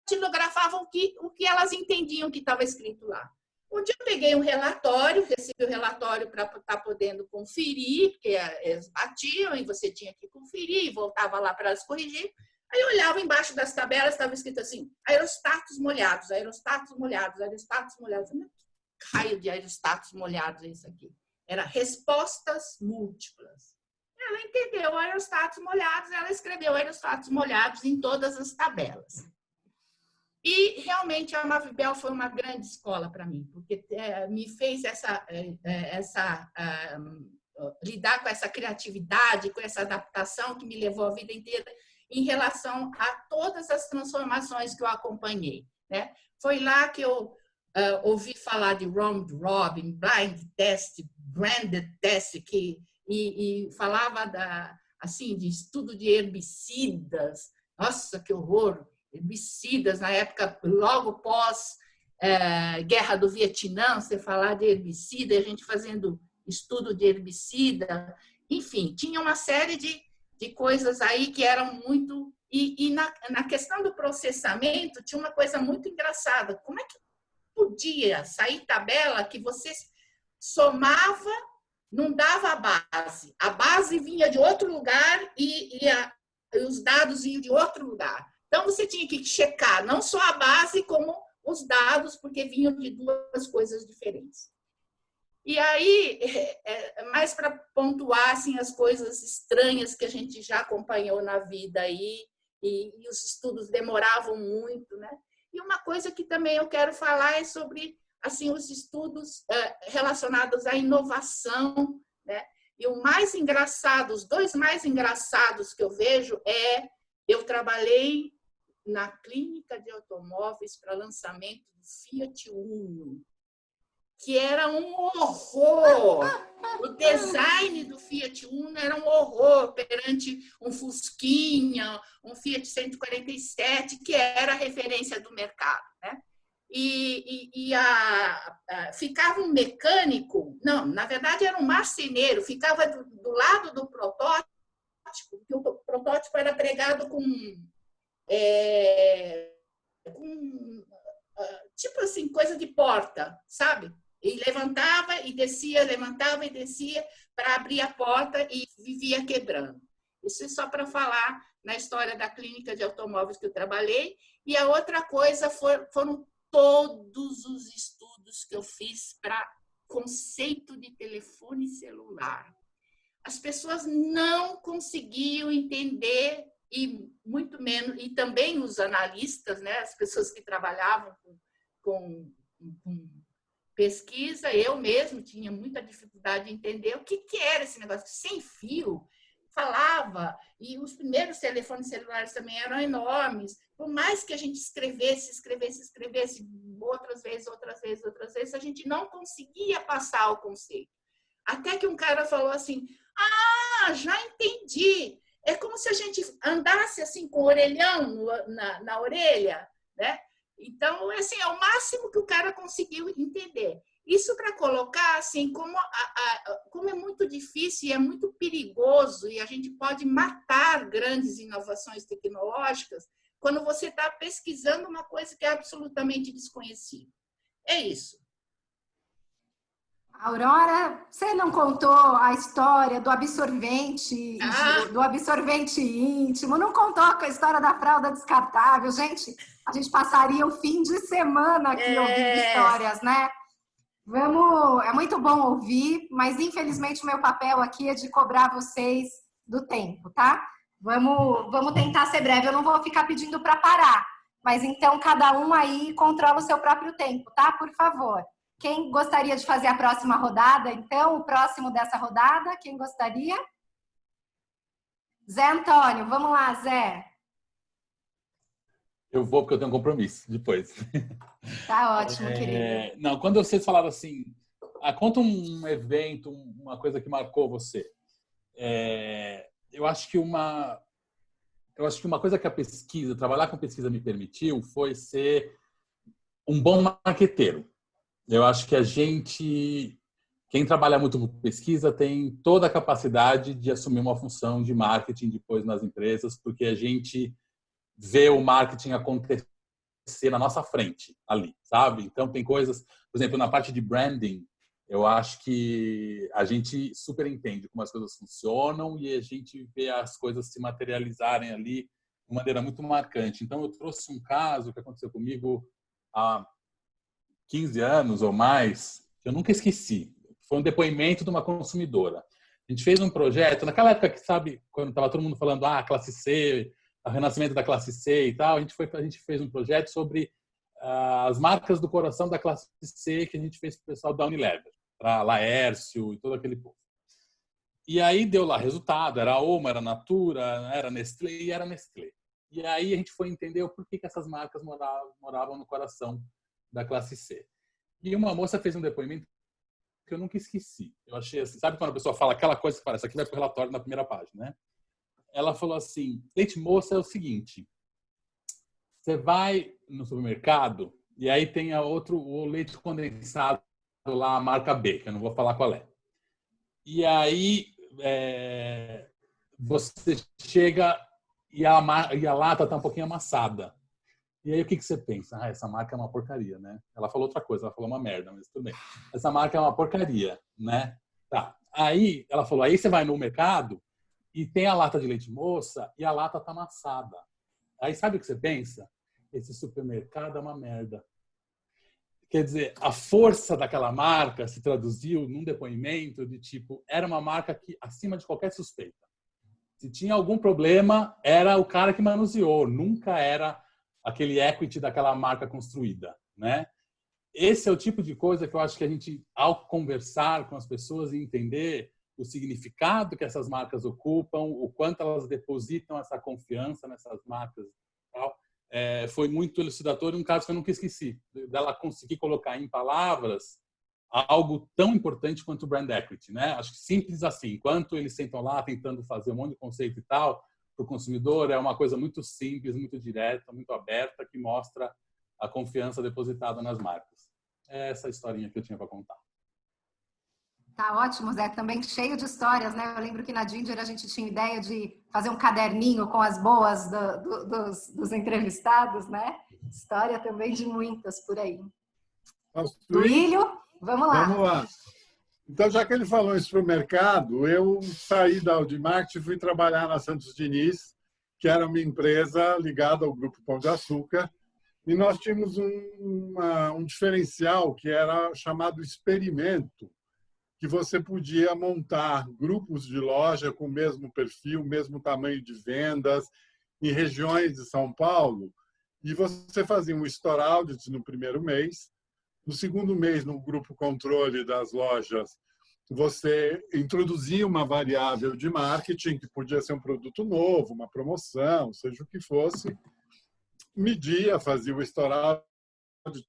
datilografavam o que elas entendiam que estava escrito lá. Um dia eu peguei um relatório, recebi o relatório para estar podendo conferir, porque eles batiam e você tinha que conferir, e voltava lá para elas corrigir. Aí eu olhava embaixo das tabelas, estava escrito assim, aerostatos molhados, aerostatos molhados, aerostatos molhados. Que raio de aerostatos molhados é isso aqui? Era respostas múltiplas. Ela entendeu aerostatos molhados, ela escreveu aerostatos molhados em todas as tabelas. E realmente a Mavibel foi uma grande escola para mim, porque me fez lidar com essa criatividade, com essa adaptação que me levou a vida inteira em relação a todas as transformações que eu acompanhei, né? Foi lá que eu ouvi falar de round robin, blind test, branded test, e falava assim, de estudo de herbicidas. Nossa, que horror! Herbicidas, na época, logo pós Guerra do Vietnã, você falar de herbicida, a gente fazendo estudo de herbicida, enfim, tinha uma série de coisas aí que eram muito... E na questão do processamento, tinha uma coisa muito engraçada. Como é que podia sair tabela que você somava, não dava a base vinha de outro lugar e os dados vinham de outro lugar. Então, você tinha que checar não só a base, como os dados, porque vinham de duas coisas diferentes. E aí, mais para pontuar assim, as coisas estranhas que a gente já acompanhou na vida aí, e os estudos demoravam muito, né? E uma coisa que também eu quero falar é sobre assim, os estudos relacionados à inovação, né? E o mais engraçado, os dois mais engraçados que eu vejo eu trabalhei na clínica de automóveis para lançamento do Fiat Uno, que era um horror. O design do Fiat Uno era um horror perante um Fusquinha, um Fiat 147, que era a referência do mercado, né? Ficava um mecânico, não, na verdade era um marceneiro, ficava do lado do protótipo, porque o protótipo era pregado com tipo assim, coisa de porta, sabe? E levantava e descia, levantava e descia para abrir a porta e vivia quebrando. Isso é só para falar na história da clínica de automóveis que eu trabalhei. E a outra coisa foram todos os estudos que eu fiz para conceito de telefone celular. As pessoas não conseguiam entender, e muito menos, e também os analistas, né, as pessoas que trabalhavam com pesquisa, eu mesmo tinha muita dificuldade de entender o que era esse negócio sem fio. Falava, e os primeiros telefones celulares também eram enormes. Por mais que a gente escrevesse, outras vezes, a gente não conseguia passar o conceito. Até que um cara falou assim, já entendi. É como se a gente andasse assim com o orelhão na orelha, né? Então, assim, é o máximo que o cara conseguiu entender. Isso para colocar, assim, como é muito difícil e é muito perigoso e a gente pode matar grandes inovações tecnológicas quando você está pesquisando uma coisa que é absolutamente desconhecida. É isso. Aurora, você não contou a história do absorvente íntimo, não contou a história da fralda descartável. Gente, a gente passaria o fim de semana aqui ouvindo histórias, né? É muito bom ouvir, mas infelizmente o meu papel aqui é de cobrar vocês do tempo, tá? Vamos tentar ser breve, eu não vou ficar pedindo para parar, mas então cada um aí controla o seu próprio tempo, tá? Por favor. Quem gostaria de fazer a próxima rodada? Então, o próximo dessa rodada, quem gostaria? Zé Antônio, vamos lá, Zé. Eu vou porque eu tenho um compromisso depois. Tá ótimo, querido. Não, quando vocês falaram assim, conta um evento, uma coisa que marcou você. Eu acho que uma coisa que a pesquisa, trabalhar com pesquisa me permitiu foi ser um bom marqueteiro. Eu acho que quem trabalha muito com pesquisa tem toda a capacidade de assumir uma função de marketing depois nas empresas, porque a gente vê o marketing acontecer na nossa frente ali, sabe? Então tem coisas, por exemplo, na parte de branding, eu acho que a gente super entende como as coisas funcionam e a gente vê as coisas se materializarem ali de maneira muito marcante. Então eu trouxe um caso que aconteceu comigo há 15 anos ou mais, que eu nunca esqueci. Foi um depoimento de uma consumidora. A gente fez um projeto, naquela época que, sabe, quando estava todo mundo falando, classe C, o renascimento da classe C e tal, a gente fez um projeto sobre as marcas do coração da classe C que a gente fez para o pessoal da Unilever, para Laércio e todo aquele povo. E aí deu lá resultado, era Oma, era Natura, era Nestlé e era Nestlé. E aí a gente foi entender o porquê que essas marcas moravam no coração da classe C. E uma moça fez um depoimento que eu nunca esqueci. Eu achei assim, sabe quando a pessoa fala aquela coisa que parece, aqui vai para o relatório na primeira página, né? Ela falou assim, leite moça é o seguinte, você vai no supermercado e aí tem o leite condensado lá, a marca B, que eu não vou falar qual é. E aí você chega e a lata está um pouquinho amassada. E aí o que você pensa? Essa marca é uma porcaria, né? Ela falou outra coisa, ela falou uma merda, mas tudo bem. Essa marca é uma porcaria, né? Tá. Aí ela falou, aí você vai no mercado e tem a lata de leite moça e a lata tá amassada. Aí sabe o que você pensa? Esse supermercado é uma merda. Quer dizer, a força daquela marca se traduziu num depoimento de tipo, era uma marca que acima de qualquer suspeita. Se tinha algum problema, era o cara que manuseou, nunca era aquele equity daquela marca construída, né? Esse é o tipo de coisa que eu acho que a gente, ao conversar com as pessoas e entender o significado que essas marcas ocupam, o quanto elas depositam essa confiança nessas marcas e tal, foi muito elucidador, um caso que eu nunca esqueci, dela conseguir colocar em palavras algo tão importante quanto o brand equity, né? Acho que simples assim, enquanto eles sentam lá tentando fazer um monte de conceito e tal, para o consumidor é uma coisa muito simples, muito direta, muito aberta, que mostra a confiança depositada nas marcas. É essa historinha que eu tinha para contar. Tá ótimo, Zé. Também cheio de histórias, né? Eu lembro que na Ginger a gente tinha ideia de fazer um caderninho com as boas dos entrevistados, né? História também de muitas por aí. Duílio, vamos lá. Vamos lá. Então, já que ele falou isso para o mercado, eu saí da Audimarket e fui trabalhar na Santos Diniz, que era uma empresa ligada ao Grupo Pão de Açúcar, e nós tínhamos um diferencial que era chamado experimento, que você podia montar grupos de loja com o mesmo perfil, mesmo tamanho de vendas, em regiões de São Paulo, e você fazia um store audit no primeiro mês. No segundo mês, no grupo controle das lojas, você introduzia uma variável de marketing, que podia ser um produto novo, uma promoção, seja o que fosse, media, fazia o store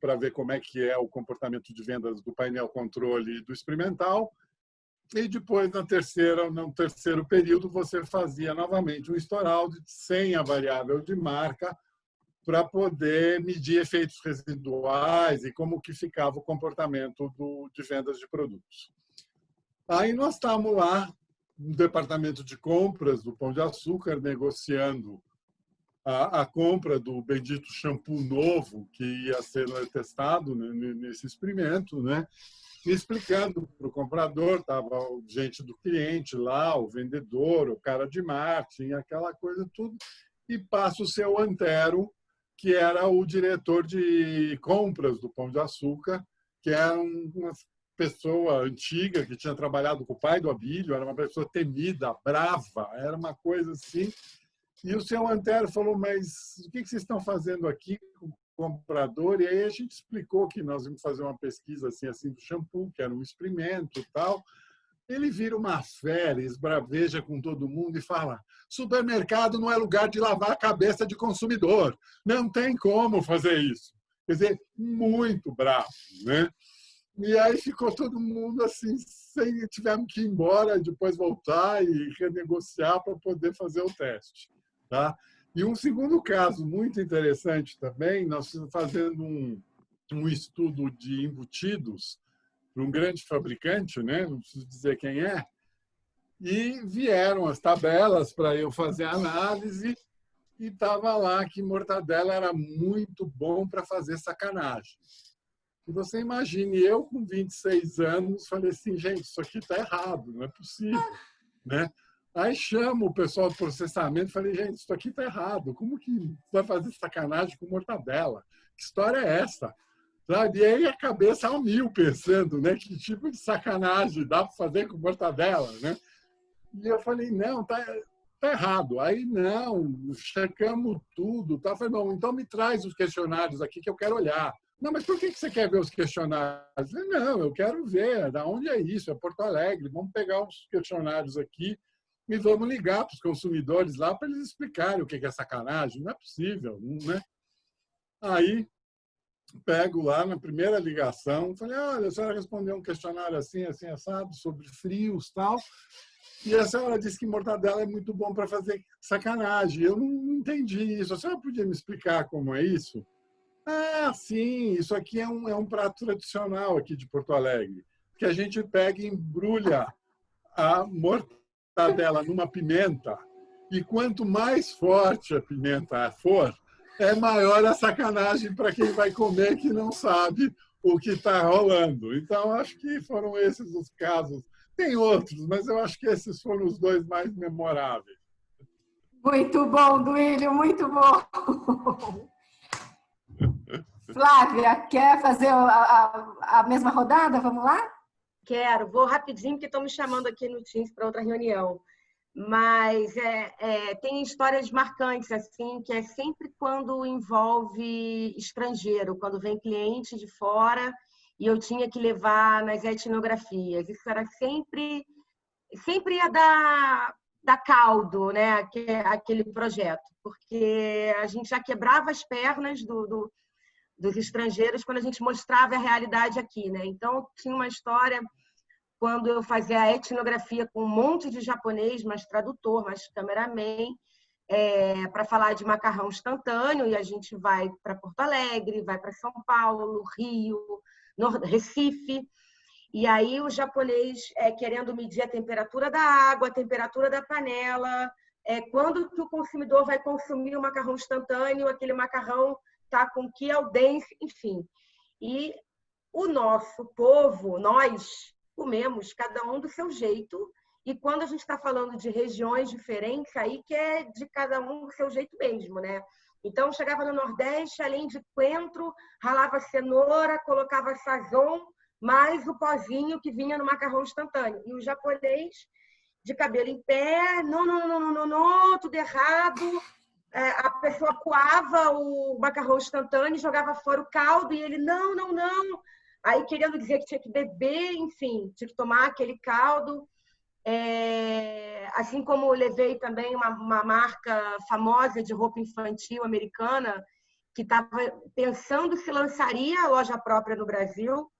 para ver como é que é o comportamento de vendas do painel controle e do experimental. E depois, no terceiro período, você fazia novamente um Storauditing sem a variável de marca para poder medir efeitos residuais e como que ficava o comportamento de vendas de produtos. Aí nós estávamos lá no departamento de compras do Pão de Açúcar, negociando a compra do bendito shampoo novo que ia ser testado nesse experimento, né? Explicando para o comprador, estava gente do cliente lá, o vendedor, o cara de marketing, aquela coisa tudo, e passa o seu Antero, que era o diretor de compras do Pão de Açúcar, que era uma pessoa antiga que tinha trabalhado com o pai do Abílio, era uma pessoa temida, brava, era uma coisa assim. E o seu Antero falou, mas o que vocês estão fazendo aqui com o comprador? E aí a gente explicou que nós íamos fazer uma pesquisa assim do shampoo, que era um experimento e tal. Ele vira uma fera, esbraveja com todo mundo e fala, supermercado não é lugar de lavar a cabeça de consumidor. Não tem como fazer isso. Quer dizer, muito bravo, né? E aí ficou todo mundo assim, tivemos que ir embora, depois voltar e renegociar para poder fazer o teste. Tá? E um segundo caso muito interessante também, nós estamos fazendo um estudo de embutidos para um grande fabricante, né? Não preciso dizer quem é, e vieram as tabelas para eu fazer a análise e estava lá que mortadela era muito bom para fazer sacanagem. E você imagine, eu com 26 anos, falei assim, gente, isso aqui está errado, não é possível, né? Aí chamo o pessoal do processamento e falei, gente, isso aqui está errado. Como que vai fazer sacanagem com mortadela? Que história é essa? Sabe? E aí a cabeça ao mil pensando, né? Que tipo de sacanagem dá para fazer com mortadela, né? E eu falei, não, tá errado. Aí, não, checamos tudo. Tá? Eu falei, não, então me traz os questionários aqui que eu quero olhar. Não, mas por que você quer ver os questionários? Eu falei, não, eu quero ver. Da onde é isso? É Porto Alegre. Vamos pegar os questionários aqui e vamos ligar para os consumidores lá para eles explicarem o que é sacanagem. Não é possível, né? Aí, pego lá na primeira ligação, falei, olha, a senhora respondeu um questionário assim, assim, assado, sobre frios e tal, e a senhora disse que mortadela é muito bom para fazer sacanagem. Eu não entendi isso. A senhora podia me explicar como é isso? Ah, sim, isso aqui é um prato tradicional aqui de Porto Alegre, que a gente pega e embrulha a mortadela numa pimenta, e quanto mais forte a pimenta for, é maior a sacanagem para quem vai comer que não sabe o que está rolando. Então, acho que foram esses os casos. Tem outros, mas eu acho que esses foram os dois mais memoráveis. Muito bom, Duílio, muito bom. Flávia, quer fazer a mesma rodada? Vamos lá? Quero. Vou rapidinho, porque estão me chamando aqui no Teams para outra reunião. Mas tem histórias marcantes, assim, que é sempre quando envolve estrangeiro, quando vem cliente de fora e eu tinha que levar nas etnografias. Isso era sempre ia dar caldo, né, aquele projeto, porque a gente já quebrava as pernas dos estrangeiros quando a gente mostrava a realidade aqui, né? Então, tinha uma história quando eu fazia a etnografia com um monte de japonês, mas tradutor, mas cameraman, para falar de macarrão instantâneo, e a gente vai para Porto Alegre, vai para São Paulo, Rio, Recife, e aí o japonês querendo medir a temperatura da água, a temperatura da panela, quando que o consumidor vai consumir o macarrão instantâneo, aquele macarrão está com que al dente, enfim. E o nosso povo, nós comemos cada um do seu jeito, e quando a gente está falando de regiões diferentes, aí que é de cada um do seu jeito mesmo, né? Então, chegava no Nordeste, além de coentro, ralava cenoura, colocava sazon, mais o pozinho que vinha no macarrão instantâneo. E o japonês, de cabelo em pé, não, tudo errado. A pessoa coava o macarrão instantâneo, jogava fora o caldo, e ele, não. Aí, querendo dizer que tinha que beber, enfim, tinha que tomar aquele caldo. Assim como eu levei também uma marca famosa de roupa infantil americana, que estava pensando se lançaria a loja própria no Brasil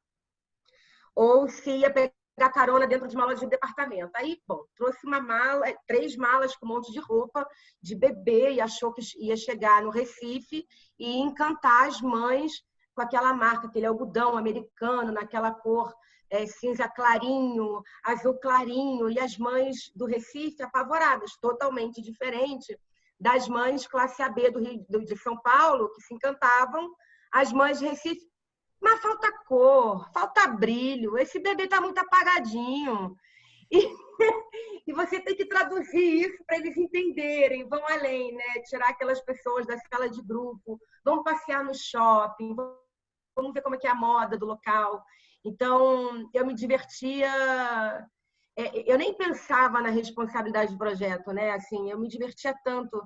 ou se ia pegar carona dentro de uma loja de departamento. Aí, bom, trouxe uma mala, 3 malas com um monte de roupa de bebê e achou que ia chegar no Recife e encantar as mães com aquela marca, aquele algodão americano, naquela cor cinza clarinho, azul clarinho, e as mães do Recife apavoradas, totalmente diferente das mães classe AB de São Paulo, que se encantavam, as mães de Recife, mas falta cor, falta brilho, esse bebê está muito apagadinho. E você tem que traduzir isso para eles entenderem, vão além, né? Tirar aquelas pessoas da sala de grupo, vamos passear no shopping, vamos ver como é que é a moda do local. Então, eu me divertia, eu nem pensava na responsabilidade do projeto, né? Assim, eu me divertia tanto.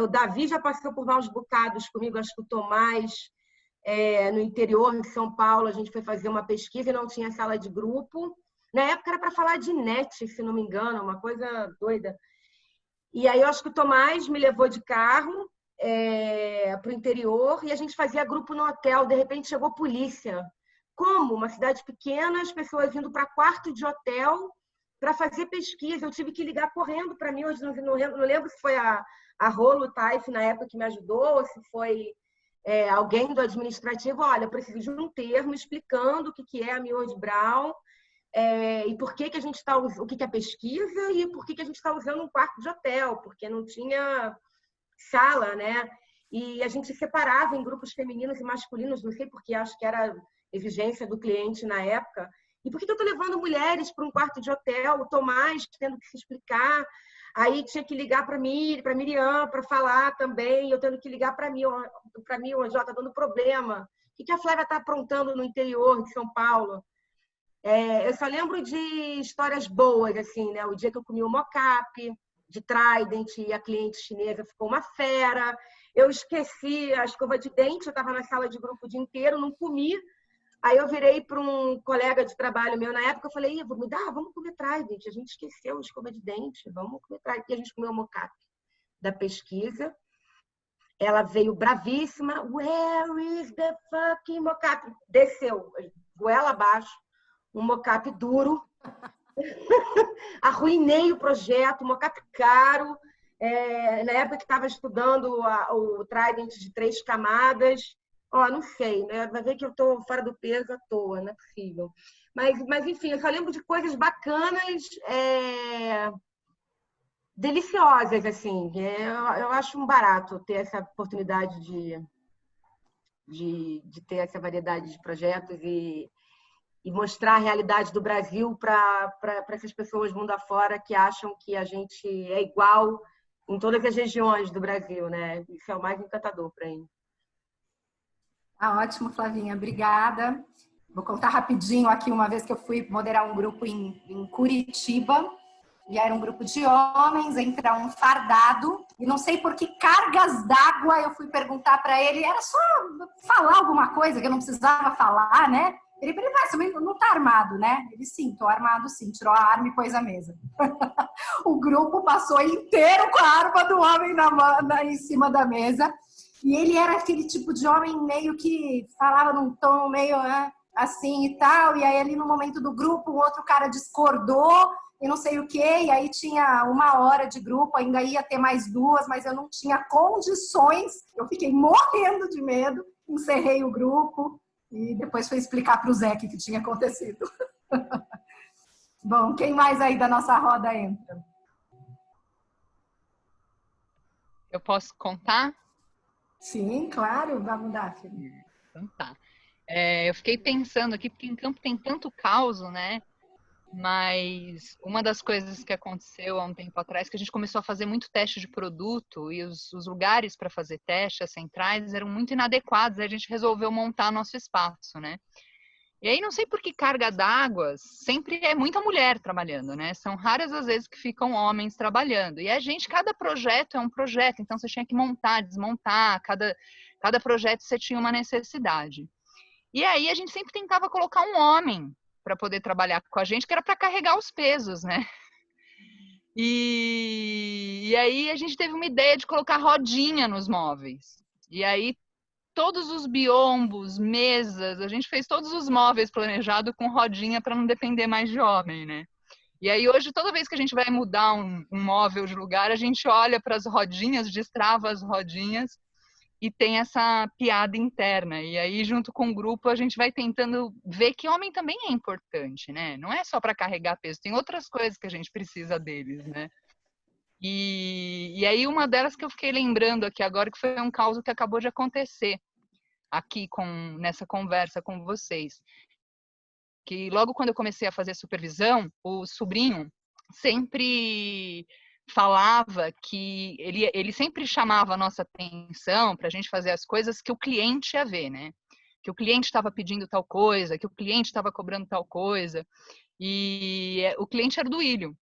O Davi já passou por maus bocados comigo, acho que o Tomás, no interior de São Paulo, a gente foi fazer uma pesquisa e não tinha sala de grupo. Na época era para falar de net, se não me engano, uma coisa doida. E aí eu acho que o Tomás me levou de carro para o interior e a gente fazia grupo no hotel. De repente chegou polícia. Como? Uma cidade pequena, as pessoas indo para quarto de hotel para fazer pesquisa. Eu tive que ligar correndo para mim. Hoje não lembro se foi a Rolo Taif na época que me ajudou, ou se foi alguém do administrativo. Olha, eu preciso de um termo explicando o que é a Miojo Brown e por que a gente está usando, o que é pesquisa e por que a gente está usando um quarto de hotel, porque não tinha sala, né? E a gente separava em grupos femininos e masculinos, não sei porque, acho que era exigência do cliente na época. E por que eu estou levando mulheres para um quarto de hotel? O Tomás tendo que se explicar. Aí tinha que ligar para Miriam para falar também. Eu tendo que ligar para mim, o Jota, dando problema. O que a Flávia está aprontando no interior de São Paulo? Eu só lembro de histórias boas, assim, né? O dia que eu comi o mocap de Trident e a cliente chinesa ficou uma fera. Eu esqueci a escova de dente, eu estava na sala de grupo o dia inteiro, não comi. Aí eu virei para um colega de trabalho meu na época, eu falei, Ivo, vamos comer Trident. A gente esqueceu a escova de dente, vamos comer Trident. E a gente comeu o mocap da pesquisa. Ela veio bravíssima, where is the fucking mocap? Desceu, goela abaixo, um mocap duro. Arruinei o projeto, mocap caro. Na época que estava estudando o Trident de 3 camadas. Não sei, né? Vai ver que eu estou fora do peso à toa, não é possível. Mas enfim, eu só lembro de coisas bacanas, deliciosas, assim. Eu acho um barato ter essa oportunidade de ter essa variedade de projetos e mostrar a realidade do Brasil para essas pessoas mundo afora que acham que a gente é igual em todas as regiões do Brasil, né? Isso é o mais encantador para mim. Ótimo, Flavinha, obrigada. Vou contar rapidinho aqui uma vez que eu fui moderar um grupo em Curitiba, e era um grupo de homens, entra um fardado, e não sei por que cargas d'água eu fui perguntar para ele, era só falar alguma coisa que eu não precisava falar, né? Ele falou, você não tá armado, né? Ele, sim, tô armado sim, tirou a arma e pôs a mesa. O grupo passou inteiro com a arma do homem em cima da mesa. E ele era aquele tipo de homem meio que falava num tom meio assim e tal. E aí ali no momento do grupo, o outro cara discordou e não sei o quê. E aí tinha 1 hora de grupo, ainda ia ter mais 2, mas eu não tinha condições. Eu fiquei morrendo de medo, encerrei o grupo e depois fui explicar para o Zé o que tinha acontecido. Bom, quem mais aí da nossa roda entra? Eu posso contar? Sim, claro, vamos dar. Então tá. Eu fiquei pensando aqui, porque em campo tem tanto caos, né? Mas uma das coisas que aconteceu há um tempo atrás, que a gente começou a fazer muito teste de produto e os lugares para fazer teste, as centrais, eram muito inadequados, a gente resolveu montar nosso espaço, né? E aí não sei por que carga d'água, sempre é muita mulher trabalhando, né? São raras as vezes que ficam homens trabalhando. E cada projeto é um projeto, então você tinha que montar, desmontar, cada projeto você tinha uma necessidade. E aí a gente sempre tentava colocar um homem para poder trabalhar com a gente, que era para carregar os pesos, né? E aí a gente teve uma ideia de colocar rodinha nos móveis. E aí todos os biombos, mesas, a gente fez todos os móveis planejados com rodinha para não depender mais de homem, né? E aí hoje, toda vez que a gente vai mudar um móvel de lugar, a gente olha para as rodinhas, destrava as rodinhas e tem essa piada interna. E aí, junto com o grupo, a gente vai tentando ver que homem também é importante, né? Não é só para carregar peso, tem outras coisas que a gente precisa deles, né? E aí, uma delas que eu fiquei lembrando aqui agora, que foi um caso que acabou de acontecer aqui nessa conversa com vocês. Que logo quando eu comecei a fazer supervisão, o sobrinho sempre falava que ele sempre chamava a nossa atenção para a gente fazer as coisas que o cliente ia ver, né? Que o cliente estava pedindo tal coisa, que o cliente estava cobrando tal coisa. E o cliente era o Duílio.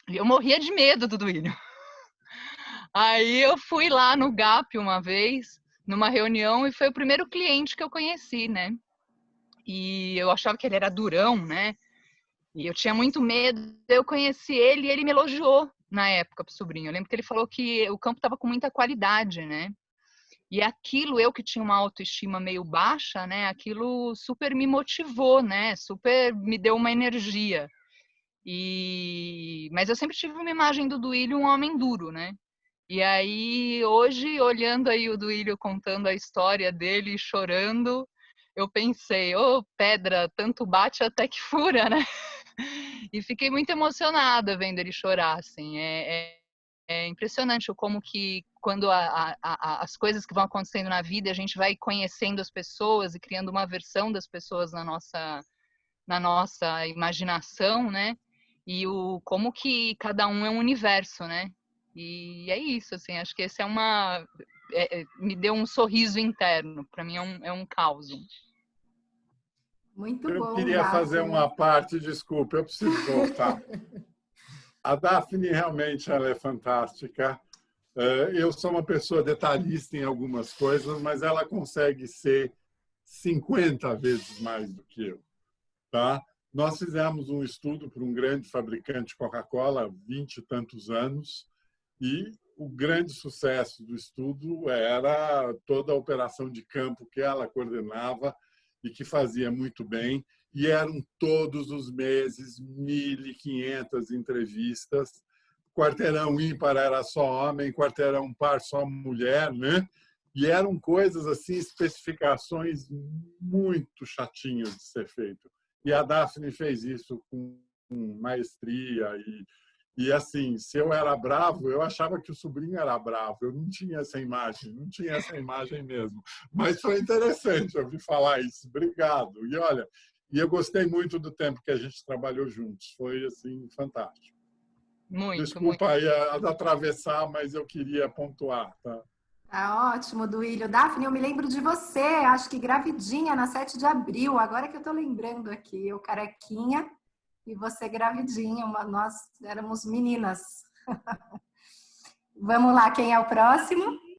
Eu morria de medo do Duílio. Aí eu fui lá no GAP uma vez, numa reunião, e foi o primeiro cliente que eu conheci, né? E eu achava que ele era durão, né? E eu tinha muito medo. Eu conheci ele e ele me elogiou na época pro sobrinho. Eu lembro que ele falou que o campo estava com muita qualidade, né? E aquilo, eu que tinha uma autoestima meio baixa, né? Aquilo super me motivou, né? Super me deu uma energia. Mas eu sempre tive uma imagem do Duílio um homem duro, né? E aí, hoje, olhando aí o Duílio contando a história dele, chorando, eu pensei, pedra, tanto bate até que fura, né? E fiquei muito emocionada vendo ele chorar, assim. É impressionante como que quando as coisas que vão acontecendo na vida, a gente vai conhecendo as pessoas e criando uma versão das pessoas na nossa imaginação, né? E como que cada um é um universo, né? E é isso, assim, acho que esse me deu um sorriso interno. Para mim é um caos. Muito eu bom. Eu queria fazer uma parte, desculpa, eu preciso voltar. A Daphne realmente ela é fantástica. Eu sou uma pessoa detalhista em algumas coisas, mas ela consegue ser 50 vezes mais do que eu. Tá? Nós fizemos um estudo para um grande fabricante de Coca-Cola há 20 e tantos anos, e o grande sucesso do estudo era toda a operação de campo que ela coordenava e que fazia muito bem, e eram todos os meses 1.500 entrevistas. Quarteirão ímpar era só homem, quarteirão par só mulher, né? E eram coisas assim, especificações muito chatinhas de ser feito. E a Daphne fez isso com maestria e assim, se eu era bravo, eu achava que o sobrinho era bravo. Eu não tinha essa imagem mesmo. Mas foi interessante ouvir falar isso. Obrigado. E olha, eu gostei muito do tempo que a gente trabalhou juntos. Foi assim fantástico. Desculpa aí a atravessar, mas eu queria pontuar, tá? Tá ótimo, Duílio. Daphne, eu me lembro de você, acho que gravidinha na 7 de abril, agora que eu tô lembrando aqui, eu carequinha e você gravidinha, nós éramos meninas. Vamos lá, quem é o próximo?